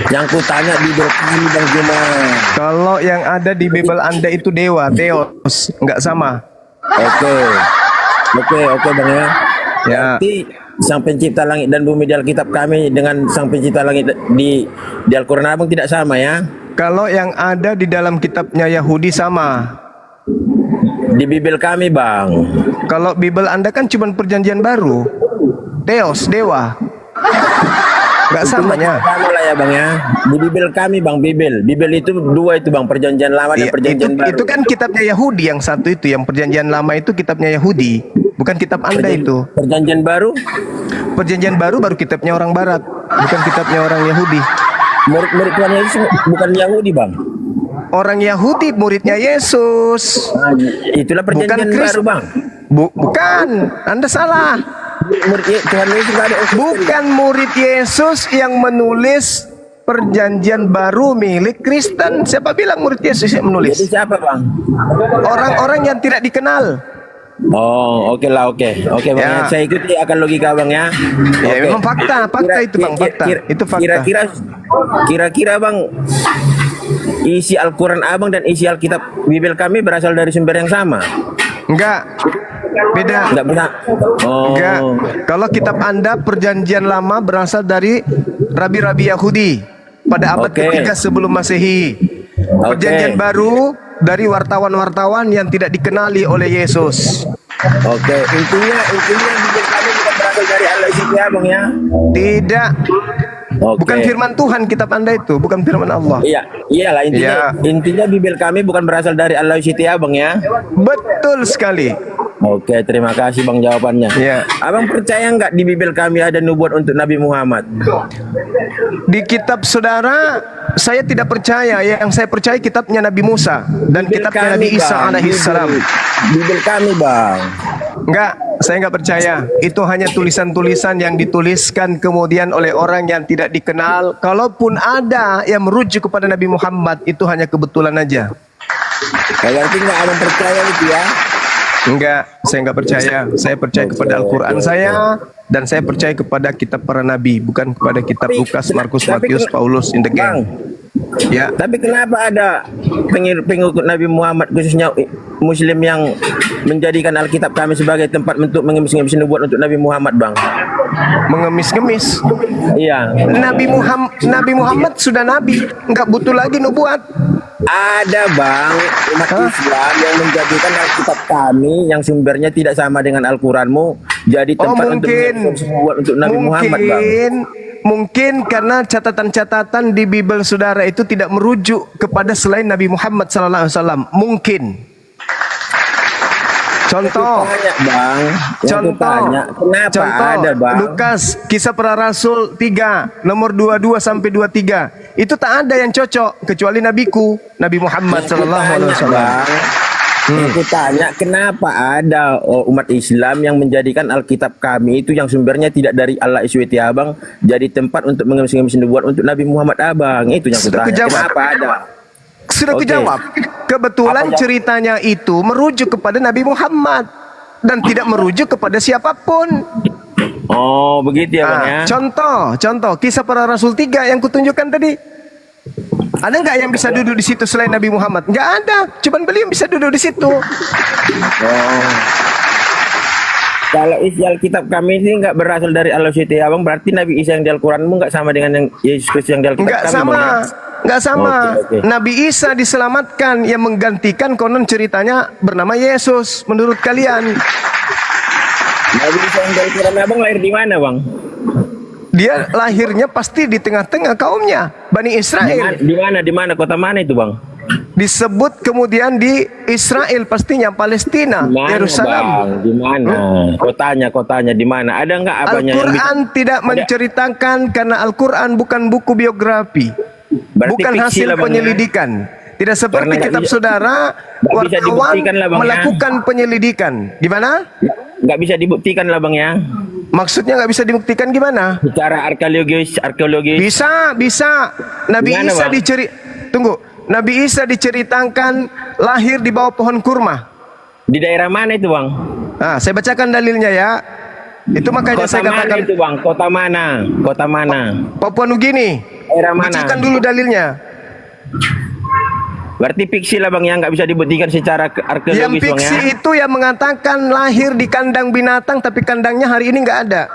Yang ku tanya Bible kami Bang Juman. Kalau yang ada di Bible Anda itu dewa, Theos, nggak sama. Oke Bang ya. Ya. Berarti Sang Pencipta langit dan bumi di Alkitab kami dengan Sang Pencipta langit di Al-Quran Abang tidak sama ya. Kalau yang ada di dalam kitabnya Yahudi sama. Di Bible kami Bang. Kalau Bible Anda kan cuma perjanjian baru. Theos, dewa. Nggak samanya. Sama lah ya Bang ya. Di Bible kami Bang, Bible itu dua itu Bang, perjanjian lama dan Iya, perjanjian baru. itu kan kitabnya Yahudi yang satu itu, yang perjanjian lama itu kitabnya Yahudi, bukan kitab Anda itu. Perjanjian baru, Perjanjian baru baru kitabnya orang Barat, bukan kitabnya orang Yahudi. murid Tuhan Yesus bukan Yahudi Bang. Orang Yahudi muridnya Yesus. Nah, itulah perjanjian baru Bang. Bukan, Anda salah. Murid Tuhan Yesus nggak ada. Bukan murid Yesus yang menulis perjanjian baru milik Kristen. Siapa bilang murid Yesus yang menulis? Jadi siapa Bang? Orang-orang yang tidak dikenal. Oh, oke lah, oke Bang. Ya. Saya ikuti akan logika Bang ya. Ya, Oke. memang fakta itu Bang, fakta. Itu fakta. Kira-kira Bang, isi Al-Quran Abang dan isi Alkitab Bible kami berasal dari sumber yang sama? Enggak. Beda. Enggak benar. Oh. Enggak. Kalau kitab Anda perjanjian lama berasal dari rabi-rabi Yahudi pada abad Oke. ketiga sebelum Masehi. Perjanjian baru dari wartawan-wartawan yang tidak dikenali oleh Yesus. Oke, intinya Bible kami bukan berasal dari Allah isi Abang ya. Tidak. Oke. Bukan firman Tuhan kitab Anda itu, bukan firman Allah. Iyalah intinya Iya. intinya Bible kami bukan berasal dari Allah isi Abang ya. Betul sekali. Oke, terima kasih Bang jawabannya. Iya. Abang percaya nggak di Bible kami ada nubuat untuk Nabi Muhammad? Di kitab saudara saya tidak percaya. Yang saya percaya kitabnya Nabi Musa dan Bible kitabnya kami, Nabi Isa Bang. alaihissalam. Bible kami Bang. Enggak, saya enggak percaya. Itu hanya tulisan-tulisan yang dituliskan kemudian oleh orang yang tidak dikenal. Kalaupun ada yang merujuk kepada Nabi Muhammad, itu hanya kebetulan aja. Berarti nggak abang percaya itu ya? Enggak, saya enggak percaya. Saya percaya kepada Al-Quran saya dan saya percaya kepada kitab para nabi, bukan kepada kitab Lukas, Markus, Matius, Paulus, in the gang. Ya, Tapi kenapa ada pengikut Nabi Muhammad khususnya Muslim yang menjadikan Alkitab kami sebagai tempat untuk mengemis-ngemis nubuat untuk Nabi Muhammad, Bang? mengemis-ngemis. Iya. Nabi Muhammad sudah nabi, enggak butuh lagi nubuat. Ada, Bang, umat Islam yang menjadikan Alkitab kami yang sumbernya tidak sama dengan Al-Quranmu jadi tempat untuk mengemis nubuat untuk Nabi Muhammad, Bang. Mungkin karena catatan-catatan di Bible saudara itu tidak merujuk kepada selain Nabi Muhammad SAW. Mungkin. Contoh, Bang. Kenapa ada, Bang? Lukas, Kisah Para Rasul 3, nomor 22 sampai 23. Itu tak ada yang cocok kecuali nabiku, Nabi Muhammad SAW. Aku tanya, kenapa ada umat Islam yang menjadikan Alkitab kami itu yang sumbernya tidak dari Allah SWT Abang jadi tempat untuk mengemis-ngemis nubuat untuk Nabi Muhammad Abang? Itu yang Sudah kutanya. kejawab. Kenapa ada? Sudah kejawab. Kebetulan ceritanya itu merujuk kepada Nabi Muhammad dan tidak merujuk kepada siapapun. Oh, begitu ya, Bang ya. Contoh Kisah Para Rasul 3 yang kutunjukkan tadi. Ada nggak yang bisa duduk di situ selain Nabi Muhammad? Nggak ada. Cuman beliau yang bisa duduk di situ. Kalau isi Alkitab kami ini nggak berasal dari Allah SWT Abang, berarti Nabi Isa yang di Al-Quranmu nggak sama dengan yang Yesus Kristus yang di Alkitab Nggak kami, sama. Bang, ya? Nggak sama. Oke. Nabi Isa diselamatkan, yang menggantikan konon ceritanya bernama Yesus. Menurut kalian, Nabi Isa yang di Al-Quran Abang lahir di mana, Bang? dia lahirnya pasti di tengah-tengah kaumnya, Bani Israel. Di mana? Kota mana itu, Bang? Disebut kemudian di Israel, pastinya Palestina, Di mana, Yerusalem. Bang? Di mana? Kotanya di mana? Ada nggak apanya yang Al-Quran tidak menceritakan karena Al-Quran bukan buku biografi, Berarti bukan fiksi hasil lah, Bang, ya? penyelidikan. Tidak seperti Karena nggak kitab bisa- saudara, nggak bisa wartawan dibuktikan lah, Bang, ya? melakukan penyelidikan. Gimana? Nggak bisa dibuktikan lah, Bang ya? Maksudnya nggak bisa dibuktikan gimana? Secara arkeologis. Bisa. Nabi Gimana, Isa Bang? Nabi Isa diceritakan lahir di bawah pohon kurma. Di daerah mana itu, Bang? Nah, saya bacakan dalilnya ya. Itu makanya Kota saya mana katakan itu, Bang? Kota mana? Papua Nugini. Daerah mana? Bacakan dulu dalilnya. Berarti fiksi lah bang yang nggak bisa dibuktikan secara Yang arkeologis bang fiksi ya. itu yang mengatakan lahir di kandang binatang tapi kandangnya hari ini nggak ada.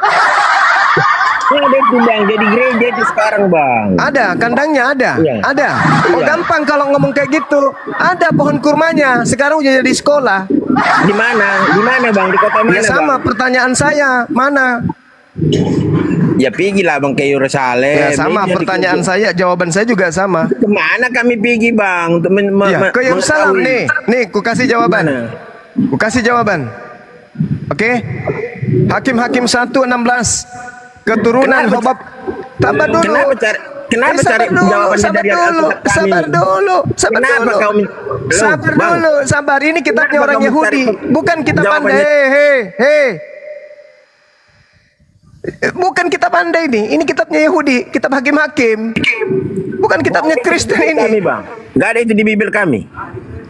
Ini ada itu bang, jadi gereja itu sekarang bang. Ada, kandangnya ada. Iya. Ada. Oh, Iya. gampang kalau ngomong kayak gitu. Ada pohon kurmanya. Sekarang udah jadi sekolah. Di mana? Di mana bang? Di kota mana Ya sama bang? pertanyaan saya, mana? Ya pergi lah bang ke Yerusalem. Ya sama Ini pertanyaan saya, jawaban saya juga sama. Kemana kami pergi bang untuk Ya, ke Yerusalem nih. Nih, ku kasih jawaban. Mana? Ku kasih jawaban. Oke? Hakim-Hakim 1:16. Keturunan Kenapa- Hobab. Tambah dulu. Kenapa Eh, cari jawabannya sabar dari dulu, Alkitab kami? sabar dulu, sabar Kenapa dulu. kau Sabar Bang, dulu, sabar. Ini kitabnya kenapa orang kamu Yahudi, cari bukan kitab jawabannya? pandai. Hei. Bukan kitab pandai ini kitabnya Yahudi, kitab hakim-hakim. Bukan kitabnya Kristen Kami ini. bang, nggak ada itu di Bible kami.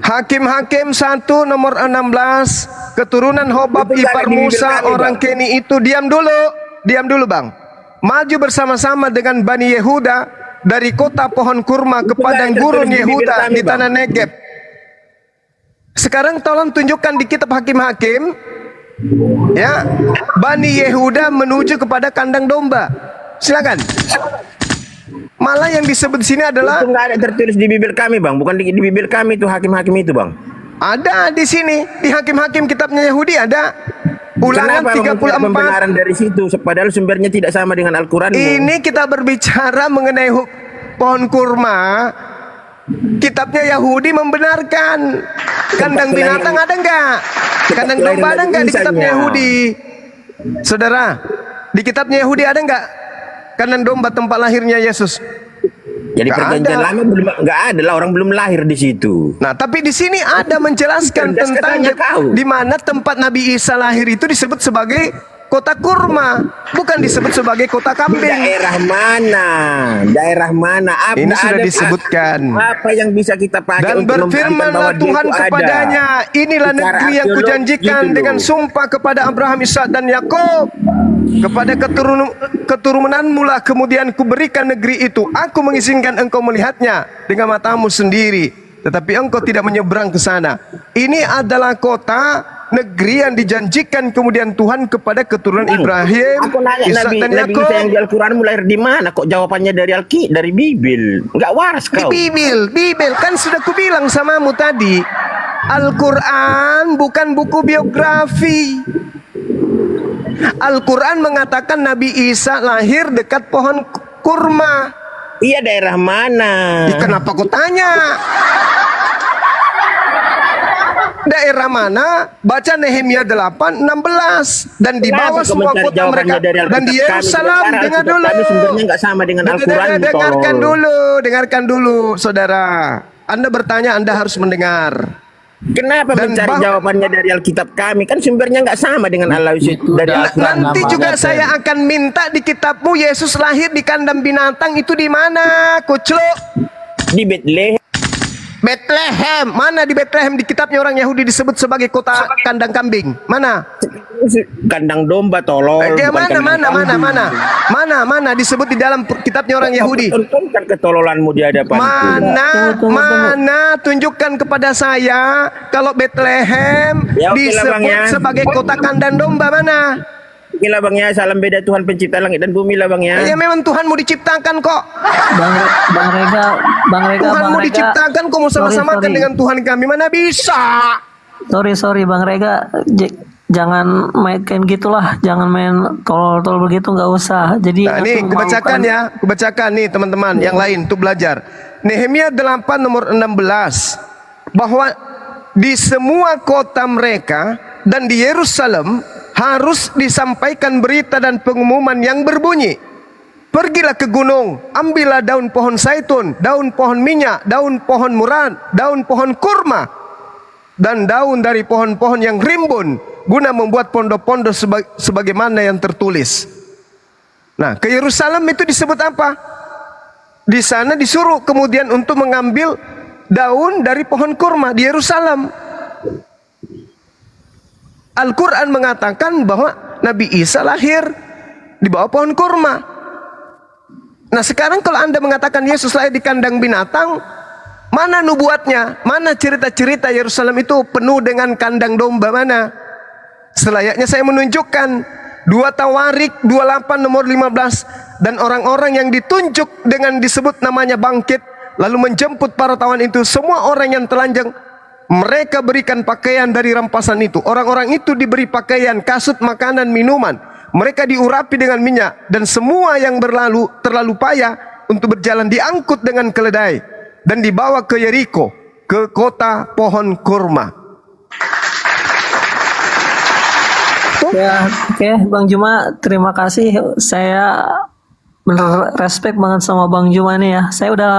Hakim-hakim 1 nomor 16. Keturunan Hobab Itu nggak ipar ada di Bible Musa kami, orang Bang. Keni itu. Diam dulu bang. Maju bersama-sama dengan Bani Yehuda dari kota pohon kurma ke Itu nggak padang ada gurun tertulis di Bible Yehuda kami, di Bang. tanah Negeb. Sekarang tolong tunjukkan di kitab hakim-hakim, ya, Bani Yehuda menuju kepada kandang domba. Silakan. Malah yang disebut di sini adalah Itu nggak ada tertulis di Bible kami bang, bukan di Bible kami itu hakim-hakim itu bang. ada di sini di hakim-hakim kitabnya Yahudi ada. Ulangan Kenapa mencari 34. pembenaran dari situ? Padahal sumbernya tidak sama dengan Al-Quran. Ini kita berbicara mengenai pohon kurma. Kitabnya Yahudi membenarkan. Kandang binatang ada enggak? Kandang domba ada enggak di kitabnya Yahudi? Saudara, di kitabnya Yahudi ada enggak kandang domba tempat lahirnya Yesus? Jadi Nggak perjanjian ada. lama belum nggak ada lah, orang belum lahir di situ. Nah, tapi di sini ada menjelaskan Cerdas tentang katanya kau. di mana tempat Nabi Isa lahir itu disebut sebagai kota kurma, bukan disebut sebagai kota kambing. Daerah mana? Daerah mana? Ini sudah disebutkan. Apa yang bisa kita pakai Dan untuk membuktikan bahwa berfirmanlah dia Tuhan itu ada? kepadanya, inilah Secara negeri yang arkeologis kujanjikan gitu dengan loh. sumpah kepada Abraham, Ishak dan Yakub. Kepada keturunanmu lah kemudian kuberikan negeri itu. Aku mengizinkan engkau melihatnya dengan matamu sendiri, tetapi engkau tidak menyeberang ke sana. Ini adalah kota negeri yang dijanjikan kemudian Tuhan kepada keturunan Ibrahim, Aku nanya Ishak Nabi, dan Nabi Yakub. Isa yang di Al-Quran lahir di mana? Kok jawabannya dari Bibil? Nggak waras Di kau. Bibil kan sudah kubilang samamu tadi. Al-Quran bukan buku biografi. Al-Quran mengatakan Nabi Isa lahir dekat pohon kurma. Iya, daerah mana? Kenapa kau tanya? Daerah mana? Baca Nehemia 8:16 dan di bawah Kenapa kau semua mencari kota jawabannya mereka dari Alkitab dan di kami? Yerusalem. Sementara Dengar Alkitab dulu. kami sumbernya nggak sama dengan Al-Quran. Dengarkan dulu, saudara. Anda bertanya, Anda harus mendengar. Kenapa Dan mencari jawabannya dari Alkitab kami? Kan sumbernya nggak sama dengan Allah dari Al-Quran. Nanti juga saya akan minta di kitabmu Yesus lahir di kandang binatang itu di mana, Kucluk? Di Bethlehem. Bethlehem. Mana di Bethlehem di kitabnya orang Yahudi disebut sebagai kota kandang kambing? Mana? Kandang domba tolol. bukan kandang kambing. Mana disebut di dalam kitabnya orang Yahudi? Tontonkan ketololanmu di hadapanku. Mana tunjukkan kepada saya kalau Bethlehem Ya, oke lah, Bang, disebut ya. sebagai kota kandang domba mana? Oke lah bang ya, salam beda Tuhan pencipta langit dan bumi lah bang ya. Ya memang Tuhanmu diciptakan kok. Bang Rega, Tuhanmu diciptakan kok mau sama-samakan sorry. dengan Tuhan kami, mana bisa? Sorry Bang Rega, jangan main gitulah, jangan main tolol-tolol begitu, nggak usah. Jadi Nah, ini kubacakan nih teman-teman yang lain untuk belajar. Nehemia 8 nomor 16 bahwa di semua kota mereka dan di Yerusalem harus disampaikan berita dan pengumuman yang berbunyi, pergilah ke gunung, ambillah daun pohon zaitun, daun pohon minyak, daun pohon murad, daun pohon kurma, dan daun dari pohon-pohon yang rimbun, guna membuat pondok-pondok sebagaimana yang tertulis. Nah, ke Yerusalem itu disebut apa? Di sana disuruh kemudian untuk mengambil daun dari pohon kurma di Yerusalem. Al-Quran mengatakan bahwa Nabi Isa lahir di bawah pohon kurma. Nah sekarang kalau Anda mengatakan Yesus lahir di kandang binatang, mana nubuatnya? Mana cerita-cerita Yerusalem itu penuh dengan kandang domba mana? Selayaknya saya menunjukkan 2 Tawarik 28 nomor 15, dan orang-orang yang ditunjuk dengan disebut namanya bangkit lalu menjemput para tawan itu, semua orang yang telanjang mereka berikan pakaian dari rampasan itu. Orang-orang itu diberi pakaian, kasut, makanan, minuman. Mereka diurapi dengan minyak, dan semua yang terlalu payah untuk berjalan diangkut dengan keledai dan dibawa ke Yeriko, ke kota pohon kurma. Ya, oke, Bang Juma, terima kasih. Saya bener respect banget sama Bang Juma nih ya. Saya udah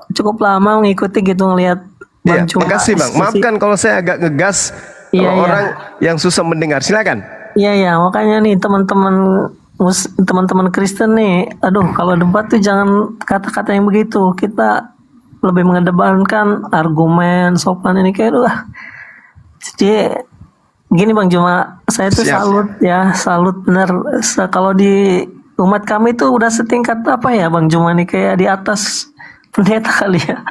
cukup lama mengikuti gitu ngelihat Bang Ya, Juma. makasih Bang. Maafkan kalau saya agak ngegas Iya, kalau iya. orang yang susah mendengar. Silakan. Iya, makanya nih teman-teman Kristen nih, aduh kalau debat tuh jangan kata-kata yang begitu. Kita lebih mengedepankan argumen, sopan ini kayak jadi gini Bang Juma, saya tuh Siap. salut bener. Kalau di umat kami tuh udah setingkat apa ya Bang Juma nih, kayak di atas pendeta kali ya,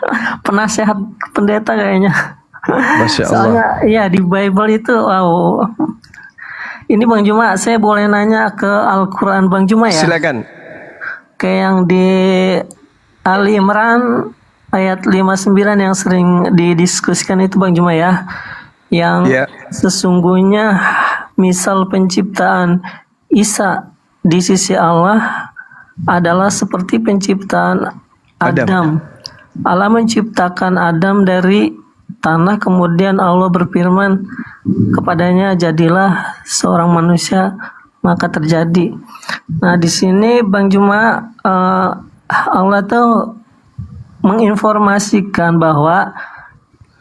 penasehat pendeta kayaknya. Masya Allah. Soalnya ya di Bible itu wow. Ini Bang Juma, saya boleh nanya ke Al-Quran Bang Juma ya? Silakan. Kayak yang di Ali Imran ayat 59 yang sering didiskusikan itu Bang Juma ya. Yang Ya. sesungguhnya misal penciptaan Isa di sisi Allah adalah seperti penciptaan Adam. Allah menciptakan Adam dari tanah, kemudian Allah berfirman kepadanya, jadilah seorang manusia, maka terjadi. Nah di sini Bang Juma, Allah tuh menginformasikan bahwa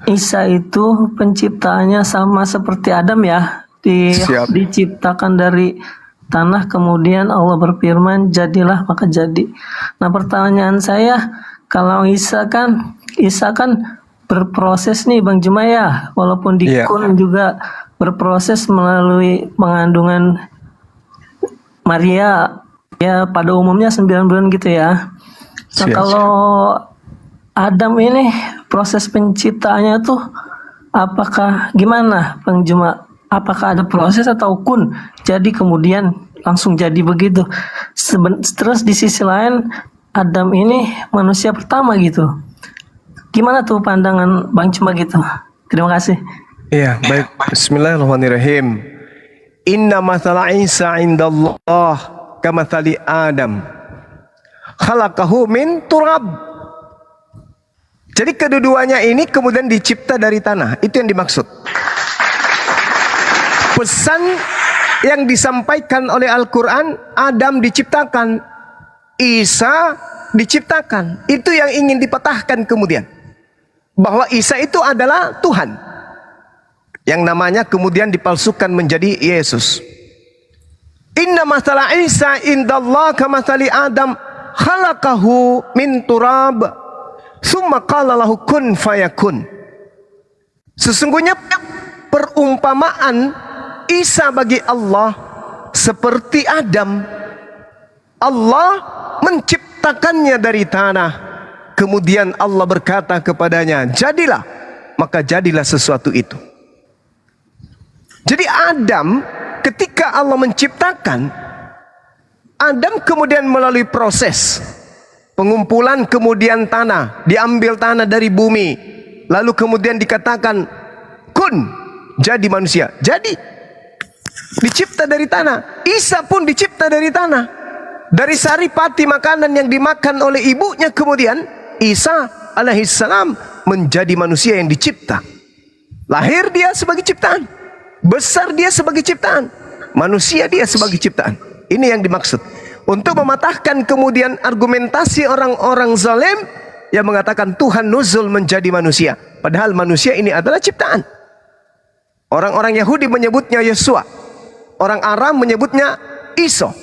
Isa itu penciptaannya sama seperti Adam ya, Siap. diciptakan dari tanah, kemudian Allah berfirman jadilah maka jadi. Nah pertanyaan saya, kalau Isa kan berproses nih Bang Juma ya, walaupun di Iya. Kun juga berproses melalui pengandungan Maria ya, pada umumnya 9 bulan gitu ya. Nah Siap. kalau Adam ini proses penciptaannya tuh apakah gimana Bang Juma? Apakah ada proses atau kun jadi kemudian langsung jadi begitu? Terus di sisi lain Adam ini manusia pertama gitu. Gimana tuh pandangan Bang Juma gitu? Terima kasih. Iya, baik. Bismillahirrahmanirrahim. Inna mathala Isa indallah kamathali Adam. Khalaqahu min turab. Jadi kedua-duanya ini kemudian dicipta dari tanah. Itu yang dimaksud. Pesan yang disampaikan oleh Al-Quran, Adam diciptakan, Isa diciptakan. Itu yang ingin dipatahkan kemudian. Bahwa Isa itu adalah Tuhan. Yang namanya kemudian dipalsukan menjadi Yesus. Inna mathala Isa indallah kamathali Adam khalaqahu min turab summa qala lahu kun fayakun. Sesungguhnya perumpamaan Isa bagi Allah seperti Adam. Allah menciptakannya dari tanah. Kemudian Allah berkata kepadanya, jadilah. Maka jadilah sesuatu itu. Jadi Adam ketika Allah menciptakan, Adam kemudian melalui proses pengumpulan, kemudian tanah, diambil tanah dari bumi, lalu kemudian dikatakan kun, jadi manusia. Jadi dicipta dari tanah. Isa pun dicipta dari tanah, dari sari pati makanan yang dimakan oleh ibunya. Kemudian Isa alaihissalam menjadi manusia yang dicipta. Lahir dia sebagai ciptaan, besar dia sebagai ciptaan, manusia dia sebagai ciptaan. Ini yang dimaksud untuk mematahkan kemudian argumentasi orang-orang zalim yang mengatakan Tuhan nuzul menjadi manusia, padahal manusia ini adalah ciptaan. Orang-orang Yahudi menyebutnya Yesua, orang Aram menyebutnya Iso,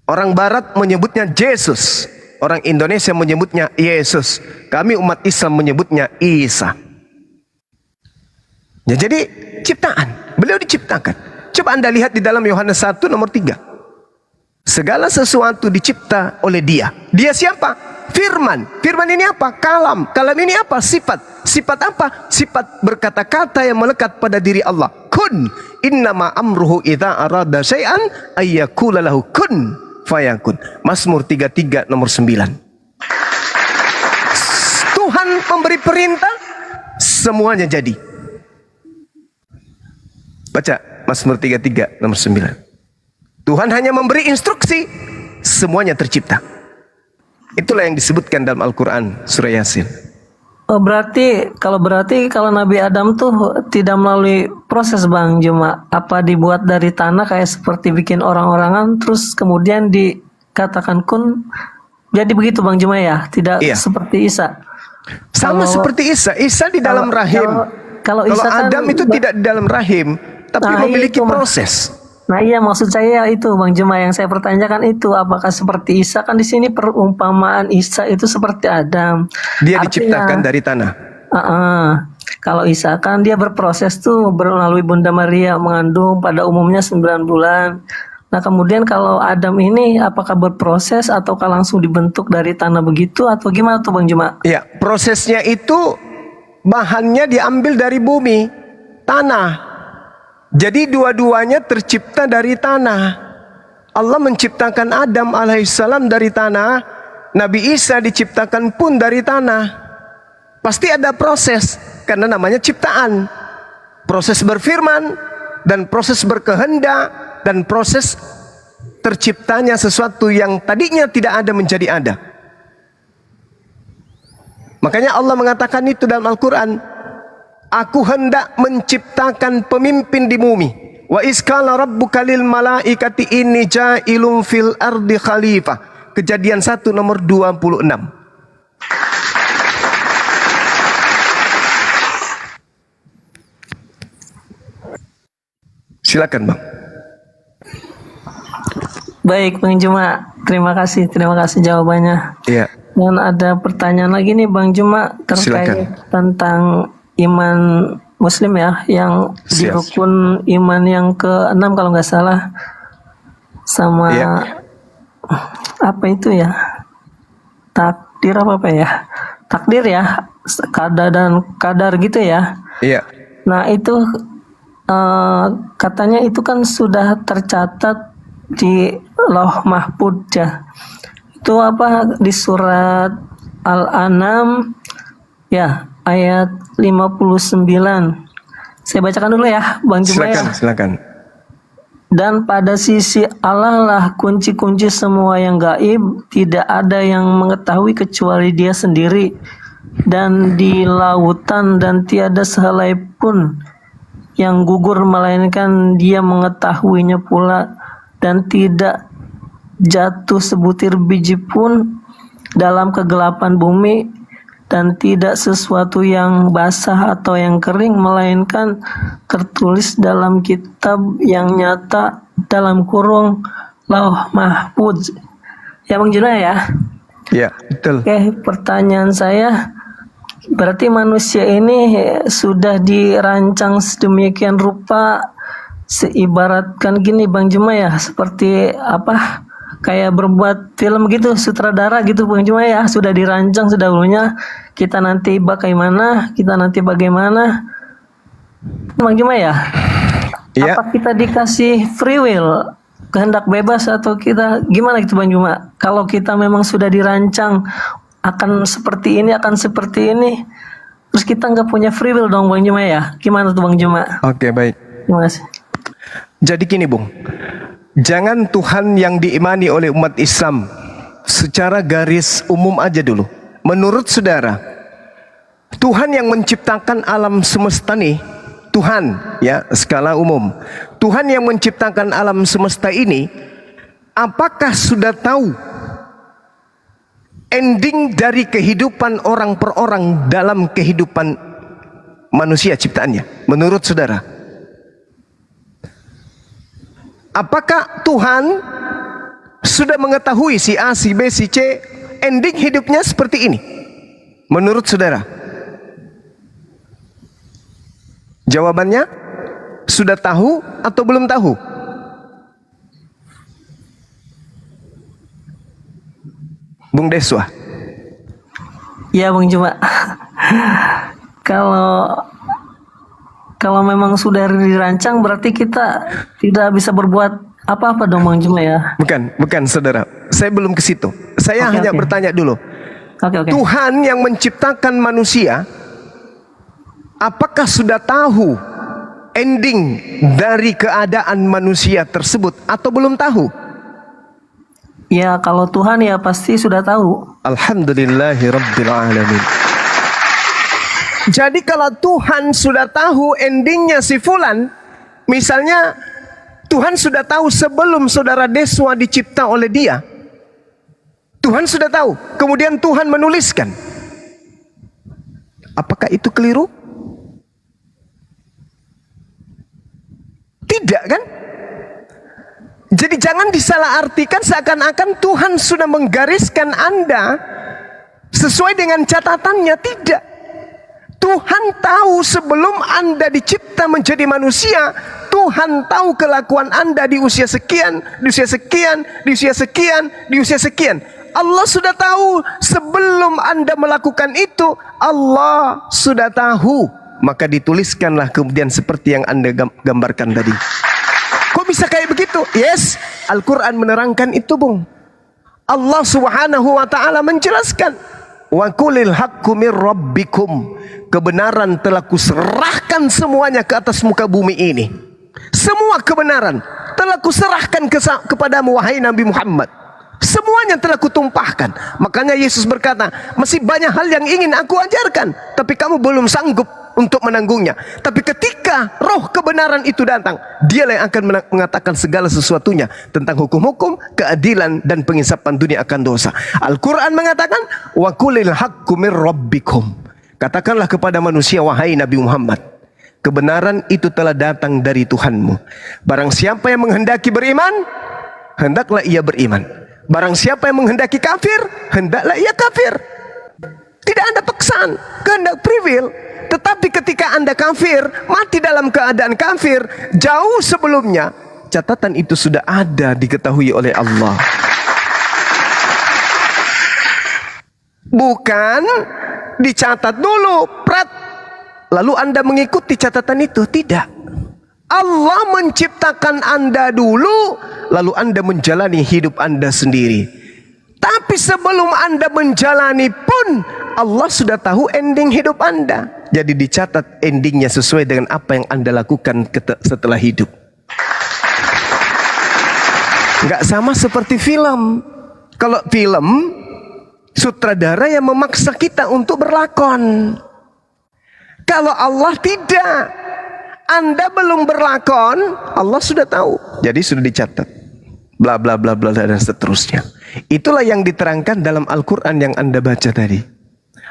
orang Barat menyebutnya Yesus, orang Indonesia menyebutnya Yesus, kami umat Islam menyebutnya Isa. Ya, jadi ciptaan, beliau diciptakan. Coba Anda lihat di dalam Yohanes 1 nomor 3. Segala sesuatu dicipta oleh Dia. Dia siapa? Firman. Firman ini apa? Kalam. Kalam ini apa? Sifat. Sifat apa? Sifat berkata-kata yang melekat pada diri Allah. Kun. Innama amruhu idza arada syai'an ayyakula lahu kun fayakun. Mazmur 33 nomor 9. Tuhan memberi perintah, semuanya jadi. Baca Mazmur 33 nomor 9. Tuhan hanya memberi instruksi, semuanya tercipta. Itulah yang disebutkan dalam Al-Quran surah Yasin. Oh, berarti kalau Nabi Adam tuh tidak melalui proses Bang Juma, apa dibuat dari tanah kayak seperti bikin orang-orangan, terus kemudian dikatakan kun, jadi begitu Bang Juma ya, tidak Iya. seperti Isa. Sama Kalau- seperti Isa. Isa di dalam rahim. kalau Kalau Isa kan- Adam itu tidak di dalam rahim, tapi Nah, memiliki itu, Mas. proses. Nah iya, maksud saya itu Bang Juma, yang saya pertanyakan itu apakah seperti Isa, kan di sini perumpamaan Isa itu seperti Adam. Dia Artinya, diciptakan dari tanah. kalau Isa kan dia berproses tuh melalui Bunda Maria, mengandung pada umumnya 9 bulan. Nah kemudian kalau Adam ini apakah berproses ataukah langsung dibentuk dari tanah begitu, atau gimana tuh Bang Juma? Ya, prosesnya itu bahannya diambil dari bumi, tanah. Jadi dua-duanya tercipta dari tanah. Allah menciptakan Adam alaihissalam dari tanah, Nabi Isa diciptakan pun dari tanah. Pasti ada proses, karena namanya ciptaan. Proses berfirman, dan proses berkehendak, dan proses terciptanya sesuatu yang tadinya tidak ada menjadi ada. Makanya Allah mengatakan itu dalam Al-Quran, Aku hendak menciptakan pemimpin di bumi. Wa iskala rabbuka lil malaikati inni ja'ilun fil ardi khalifah. Kejadian 1 nomor 26. Silakan Bang. Baik Bang Juma, terima kasih jawabannya. Iya. Dan ada pertanyaan lagi nih Bang Juma terkait Silakan. tentang iman Muslim ya, yang di Siap. rukun iman yang ke-6 kalau nggak salah, sama Iya. apa itu ya, takdir apa ya, takdir ya, kadar dan kadar gitu ya. Iya. Nah itu katanya itu kan sudah tercatat di Lauh Mahfudz ya. Itu apa di surat Al-An'am ya, ayat 59. Saya bacakan dulu ya Bang Juma ya. Silakan. Dan pada sisi Allah lah kunci-kunci semua yang gaib, tidak ada yang mengetahui kecuali Dia sendiri. Dan di lautan dan tiada sehelai pun yang gugur melainkan Dia mengetahuinya pula, dan tidak jatuh sebutir biji pun dalam kegelapan bumi, dan tidak sesuatu yang basah atau yang kering melainkan tertulis dalam kitab yang nyata dalam kurung Lauh Mahfudz. Ya Bang Juna ya. Iya, betul. Oke, pertanyaan saya, berarti manusia ini sudah dirancang sedemikian rupa, seibaratkan gini Bang Juma ya, seperti apa, kayak berbuat film gitu, sutradara gitu Bang Juma ya, sudah dirancang sedahulunya, kita nanti bagaimana Bang Juma ya. Iya. Apa kita dikasih free will, kehendak bebas, atau kita gimana gitu Bang Juma? Kalau kita memang sudah dirancang akan seperti ini, terus kita nggak punya free will dong Bang Juma ya, gimana tuh Bang Juma? Oke, baik. Terima kasih. Jadi gini Bung, jangan Tuhan yang diimani oleh umat Islam secara garis umum aja dulu. Menurut saudara, Tuhan yang menciptakan alam semesta nih, Tuhan ya skala umum, Tuhan yang menciptakan alam semesta ini, apakah sudah tahu ending dari kehidupan orang per orang dalam kehidupan manusia ciptaannya? Menurut saudara, apakah Tuhan sudah mengetahui si A, si B, si C ending hidupnya seperti ini? Menurut saudara? Jawabannya sudah tahu atau belum tahu? Bung Deswa. Ya Bang Juma. Kalau memang sudah dirancang berarti kita tidak bisa berbuat apa-apa dong Bang Juma ya. Bukan saudara. Saya belum ke situ. Saya hanya bertanya dulu. Oke. Tuhan yang menciptakan manusia, apakah sudah tahu ending dari keadaan manusia tersebut atau belum tahu? Ya kalau Tuhan ya pasti sudah tahu. Alhamdulillahirabbil alamin. Jadi kalau Tuhan sudah tahu endingnya si fulan, misalnya Tuhan sudah tahu sebelum saudara Deswa dicipta oleh dia, Tuhan sudah tahu, kemudian Tuhan menuliskan. Apakah itu keliru? Tidak kan? Jadi jangan disalahartikan seakan-akan Tuhan sudah menggariskan Anda sesuai dengan catatannya. Tidak. Tuhan tahu sebelum Anda dicipta menjadi manusia, Tuhan tahu kelakuan Anda di usia sekian, di usia sekian, di usia sekian, di usia sekian. Allah sudah tahu sebelum Anda melakukan itu, Allah sudah tahu. Maka dituliskanlah kemudian seperti yang Anda gambarkan tadi. Kok bisa kayak begitu? Yes, Al-Quran menerangkan itu, Bung. Allah Subhanahu wa ta'ala menjelaskan, wa qulil haqqu mir rabbikum. Kebenaran telah kuserahkan semuanya ke atas muka bumi ini. Semua kebenaran telah kuserahkan kepadamu wahai Nabi Muhammad. Semuanya telah kutumpahkan. Makanya Yesus berkata, masih banyak hal yang ingin aku ajarkan, tapi kamu belum sanggup untuk menanggungnya. Tapi ketika roh kebenaran itu datang, dialah yang akan mengatakan segala sesuatunya tentang hukum-hukum, keadilan, dan pengisapan dunia akan dosa. Al-Quran mengatakan, wa qulil haqqu mir rabbikum. Katakanlah kepada manusia, wahai Nabi Muhammad, kebenaran itu telah datang dari Tuhanmu. Barang siapa yang menghendaki beriman, hendaklah ia beriman. Barang siapa yang menghendaki kafir, hendaklah ia kafir. Tidak ada paksaan, kehendak free. Tetapi ketika Anda kafir, mati dalam keadaan kafir, jauh sebelumnya, catatan itu sudah ada, diketahui oleh Allah. Bukan dicatat dulu, prat, lalu Anda mengikuti catatan itu. Tidak. Allah menciptakan Anda dulu, lalu Anda menjalani hidup Anda sendiri. Tapi sebelum Anda menjalani pun, Allah sudah tahu ending hidup Anda. Jadi dicatat endingnya sesuai dengan apa yang Anda lakukan setelah hidup. Nggak sama seperti film. Kalau film, sutradara yang memaksa kita untuk berlakon. Kalau Allah tidak. Anda belum berlakon, Allah sudah tahu. Jadi sudah dicatat. Bla bla bla bla dan seterusnya. Itulah yang diterangkan dalam Al-Quran yang Anda baca tadi.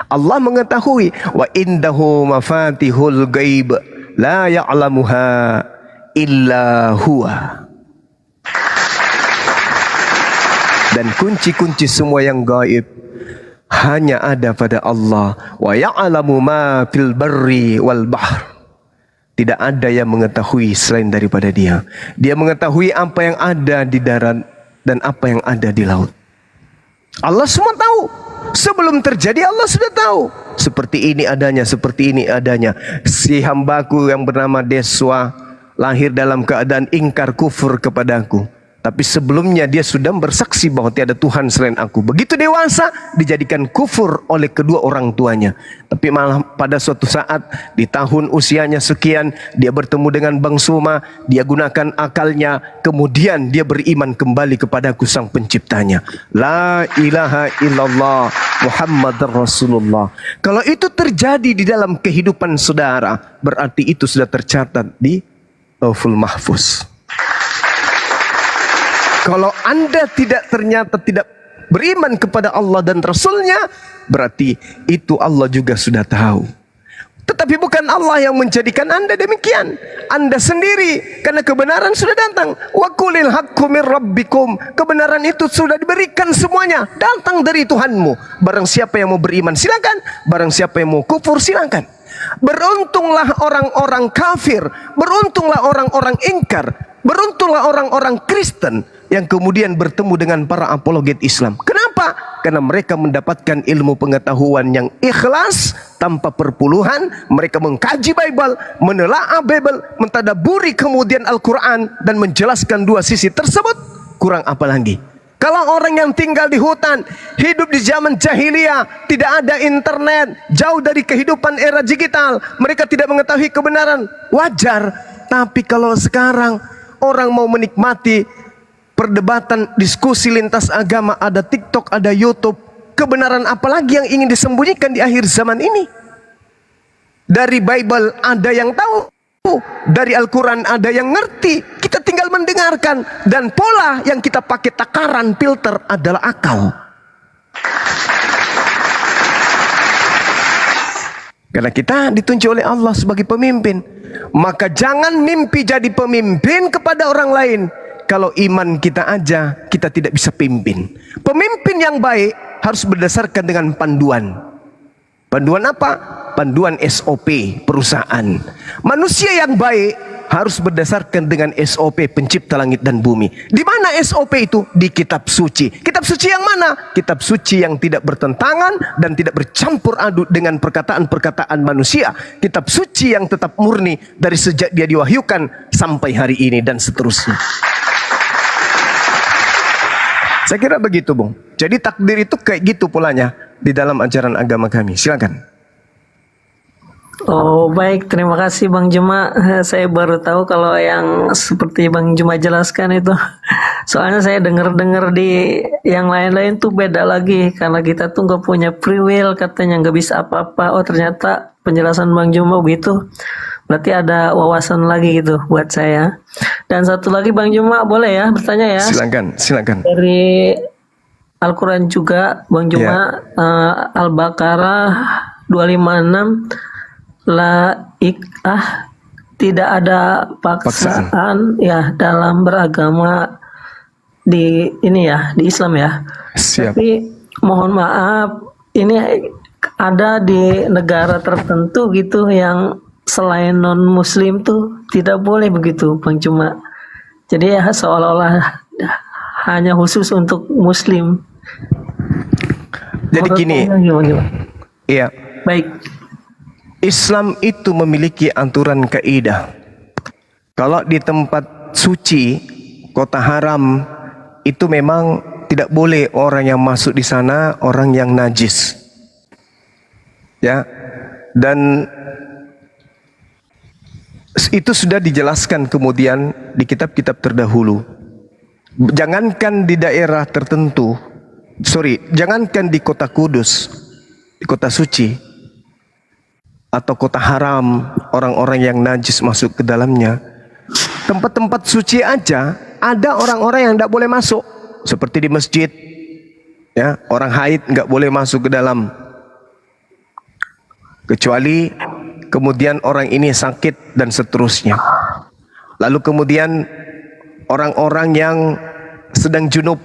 Allah mengetahui, wa indahu mafatihul ghaib la ya'lamuha illa huwa. Dan kunci-kunci semua yang gaib hanya ada pada Allah. Wa ya'lamu ma fil barri wal bahr. Tidak ada yang mengetahui selain daripada Dia. Dia mengetahui apa yang ada di darat dan apa yang ada di laut. Allah semua tahu. Sebelum terjadi Allah sudah tahu. Seperti ini adanya, seperti ini adanya. Si hambaku yang bernama Deswa lahir dalam keadaan ingkar kufur kepadaku. Tapi sebelumnya dia sudah bersaksi bahwa tiada Tuhan selain aku. Begitu dewasa dijadikan kufur oleh kedua orang tuanya. Tapi malah pada suatu saat di tahun usianya sekian dia bertemu dengan Bang Suma. Dia gunakan akalnya. Kemudian dia beriman kembali kepadaku sang penciptanya. La ilaha illallah Muhammadar Rasulullah. Kalau itu terjadi di dalam kehidupan saudara, berarti itu sudah tercatat di Lauhul Mahfuz. Kalau Anda ternyata tidak beriman kepada Allah dan Rasulnya, berarti itu Allah juga sudah tahu. Tetapi bukan Allah yang menjadikan Anda demikian. Anda sendiri, karena kebenaran sudah datang. Wa qulil haqqu mir rabbikum. Kebenaran itu sudah diberikan semuanya, datang dari Tuhanmu. Barang siapa yang mau beriman silakan, barang siapa yang mau kufur silakan. Beruntunglah orang-orang kafir, beruntunglah orang-orang ingkar, beruntunglah orang-orang Kristen yang kemudian bertemu dengan para apologet Islam. Kenapa? karena mereka mendapatkan ilmu pengetahuan yang ikhlas tanpa perpuluhan. Mereka mengkaji Bible, menelaah Bible, mentadaburi kemudian Al-Quran dan menjelaskan dua sisi tersebut. Kurang apa lagi? Kalau orang yang tinggal di hutan, hidup di zaman jahiliyah, tidak ada internet, jauh dari kehidupan era digital, mereka tidak mengetahui kebenaran, wajar. Tapi kalau sekarang orang mau menikmati perdebatan, diskusi lintas agama, ada TikTok, ada YouTube, kebenaran apa lagi yang ingin disembunyikan di akhir zaman ini? Dari Bible ada yang tahu, dari Al-Quran ada yang ngerti, kita tinggal mendengarkan. Dan pola yang kita pakai takaran filter adalah akal. Karena kita ditunjuk oleh Allah sebagai pemimpin, maka jangan mimpi jadi pemimpin kepada orang lain. Kalau iman kita aja, kita tidak bisa pimpin. Pemimpin yang baik harus berdasarkan dengan panduan. Panduan apa? Panduan SOP perusahaan. Manusia yang baik harus berdasarkan dengan SOP pencipta langit dan bumi. Di mana SOP itu? Di kitab suci. Kitab suci yang mana? Kitab suci yang tidak bertentangan dan tidak bercampur aduk dengan perkataan-perkataan manusia. Kitab suci yang tetap murni dari sejak dia diwahyukan sampai hari ini dan seterusnya. Saya kira begitu, Bung. Jadi takdir itu kayak gitu polanya di dalam ajaran agama kami. Silakan. Oh baik, terima kasih Bang Juma. Saya baru tahu kalau yang seperti Bang Juma jelaskan itu. Soalnya saya dengar-dengar di yang lain-lain tuh beda lagi. Karena kita tuh nggak punya free will, katanya nggak bisa apa-apa. Oh ternyata penjelasan Bang Juma begitu. Berarti ada wawasan lagi gitu buat saya. Dan satu lagi Bang Juma, boleh ya bertanya ya? Silakan. Dari Al-Quran juga Bang Juma, Al-Baqarah 256, tidak ada paksaan ya dalam beragama di ini ya, di Islam ya. Siap. Tapi mohon maaf, ini ada di negara tertentu gitu yang selain non muslim tuh tidak boleh begitu Bang Juma. Jadi ya seolah-olah hanya khusus untuk muslim. Jadi gini. Iya. Baik. Islam itu memiliki aturan kaidah. Kalau di tempat suci, kota haram, itu memang tidak boleh orang yang masuk di sana orang yang najis. Ya. Dan itu sudah dijelaskan kemudian di kitab-kitab terdahulu. Jangankan di daerah tertentu, jangankan di kota Kudus, di kota suci, atau kota haram, orang-orang yang najis masuk ke dalamnya. Tempat-tempat suci aja ada orang-orang yang tidak boleh masuk, seperti di masjid. Ya, orang haid nggak boleh masuk ke dalam, kecuali kemudian orang ini sakit dan seterusnya. Lalu kemudian orang-orang yang sedang junub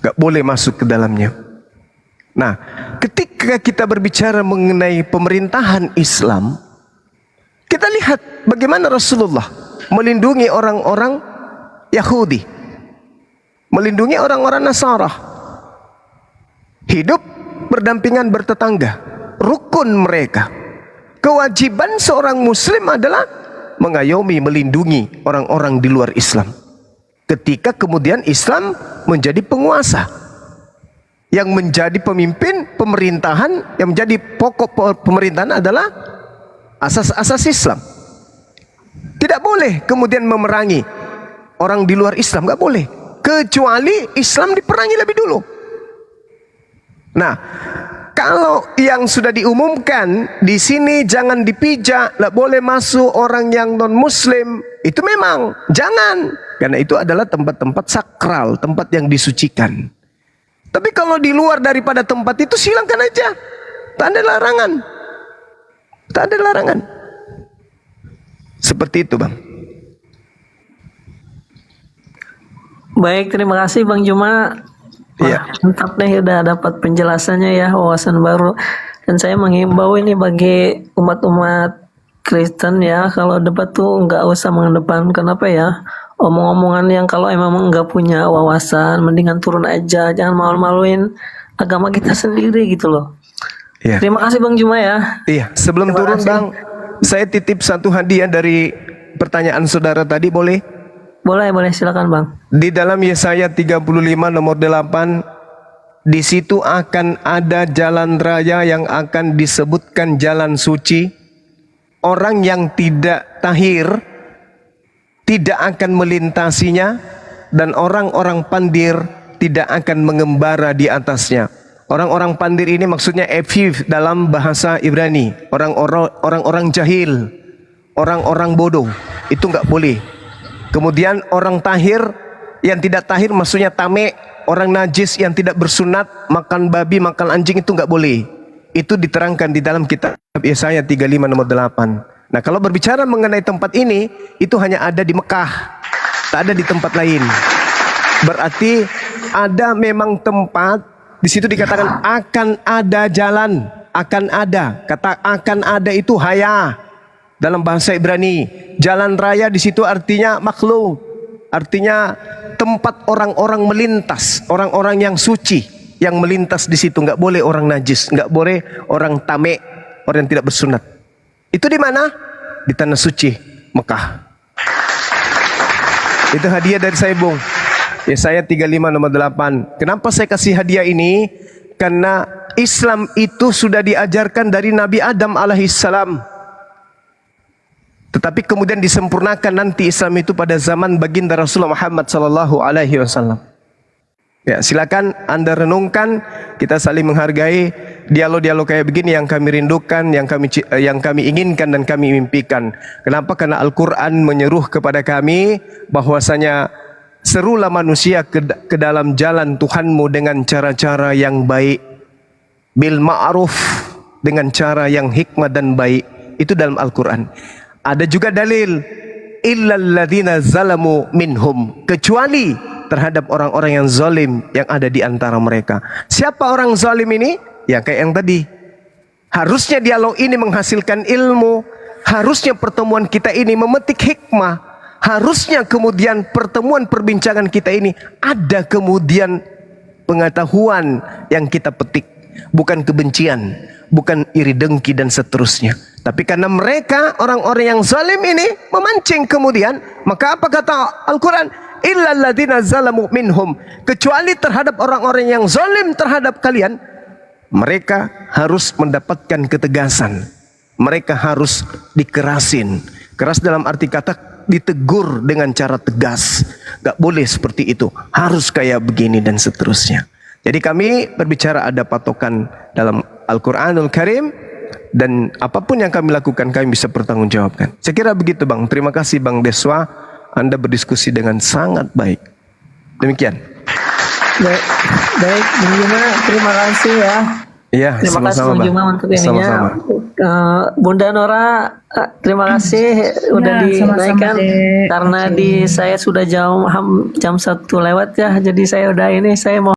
gak boleh masuk ke dalamnya. Nah, ketika kita berbicara mengenai pemerintahan Islam, kita lihat bagaimana Rasulullah melindungi orang-orang Yahudi, melindungi orang-orang Nasara, hidup berdampingan bertetangga, rukun mereka. Kewajiban seorang muslim adalah mengayomi, melindungi orang-orang di luar Islam. Ketika kemudian Islam menjadi penguasa, yang menjadi pemimpin pemerintahan, yang menjadi pokok pemerintahan adalah asas-asas Islam. Tidak boleh kemudian memerangi orang di luar Islam, nggak boleh, kecuali Islam diperangi lebih dulu. Nah, kalau yang sudah diumumkan di sini jangan dipijak, tidak boleh masuk orang yang non muslim, itu memang jangan, karena itu adalah tempat-tempat sakral, tempat yang disucikan. Tapi kalau di luar daripada tempat itu silakan aja, tak ada larangan, tak ada larangan. Seperti itu, Bang. Baik, terima kasih Bang Juma. Iya. Mantap deh, udah dapat penjelasannya ya, wawasan baru. Dan saya menghimbau ini bagi umat-umat Kristen ya, kalau debat tuh nggak usah mengedepankan apa ya, omong-omongan yang kalau emang nggak punya wawasan, mendingan turun aja, jangan malu-maluin agama kita sendiri gitu loh. Iya. Terima kasih Bang Juma ya. Iya, sebelum Terima turun kasih. Bang, saya titip satu hadiah dari pertanyaan saudara tadi, boleh? Boleh silakan Bang. Di dalam Yesaya 35 nomor 8, di situ akan ada jalan raya yang akan disebutkan jalan suci. Orang yang tidak tahir tidak akan melintasinya, dan orang-orang pandir tidak akan mengembara di atasnya. Orang-orang pandir ini maksudnya efif dalam bahasa Ibrani. Orang-orang jahil, orang-orang bodoh, itu nggak boleh. Kemudian orang tahir, yang tidak tahir maksudnya tamek, orang najis yang tidak bersunat, makan babi, makan anjing, itu nggak boleh. Itu diterangkan di dalam kitab Yesaya 35 nomor 8. Nah, kalau berbicara mengenai tempat ini, itu hanya ada di Mekah, tak ada di tempat lain. Berarti ada memang tempat, di situ dikatakan akan ada jalan, akan ada. Kata akan ada itu haya dalam bahasa Ibrani. Jalan raya di situ artinya makhluk, artinya tempat orang-orang melintas, orang-orang yang suci yang melintas di situ. Nggak boleh orang najis, nggak boleh orang tamek, orang yang tidak bersunat. Itu di mana? Di tanah suci Mekah. Itu hadiah dari saya, Bung. Yesaya 35 nomor 8. Kenapa saya kasih hadiah ini? Karena Islam itu sudah diajarkan dari Nabi Adam alaihissalam. Tetapi kemudian disempurnakan nanti Islam itu pada zaman baginda Rasulullah Muhammad sallallahu alaihi wasallam. Ya, silakan Anda renungkan, kita saling menghargai. Dialog-dialog kayak begini yang kami rindukan, yang kami inginkan dan kami mimpikan. Kenapa? Karena Al-Qur'an menyeru kepada kami bahwasanya serulah manusia ke dalam jalan Tuhanmu dengan cara-cara yang baik, bil ma'ruf, dengan cara yang hikmah dan baik. Itu dalam Al-Quran. Ada juga dalil, illal ladzina zalamu minhum, kecuali terhadap orang-orang yang zalim yang ada di antara mereka. Siapa orang zalim ini? Ya kayak yang tadi. Harusnya dialog ini menghasilkan ilmu, harusnya pertemuan kita ini memetik hikmah, harusnya kemudian pertemuan perbincangan kita ini ada kemudian pengetahuan yang kita petik, bukan kebencian, bukan iri dengki dan seterusnya. Tapi karena mereka orang-orang yang zalim ini memancing kemudian, maka apa kata Al-Quran? Illal ladzina zalamu minhum, kecuali terhadap orang-orang yang zalim terhadap kalian, mereka harus mendapatkan ketegasan. Mereka harus dikerasin. Keras dalam arti kata ditegur dengan cara tegas. Gak boleh seperti itu, harus kayak begini dan seterusnya. Jadi kami berbicara ada patokan dalam Al-Quranul Karim, dan apapun yang kami lakukan kami bisa pertanggungjawabkan. Saya kira begitu Bang. Terima kasih Bang Deswa, Anda berdiskusi dengan sangat baik. Demikian. Baik, Bang Juma, terima kasih ya. Iya, Terima kasih sama-sama, Bang Bang. Juma untuk ininya. Sama-sama. Bunda Nora, terima kasih udah dinaikkan karena di saya sudah jam 1 lewat ya. Jadi saya udah ini, saya mau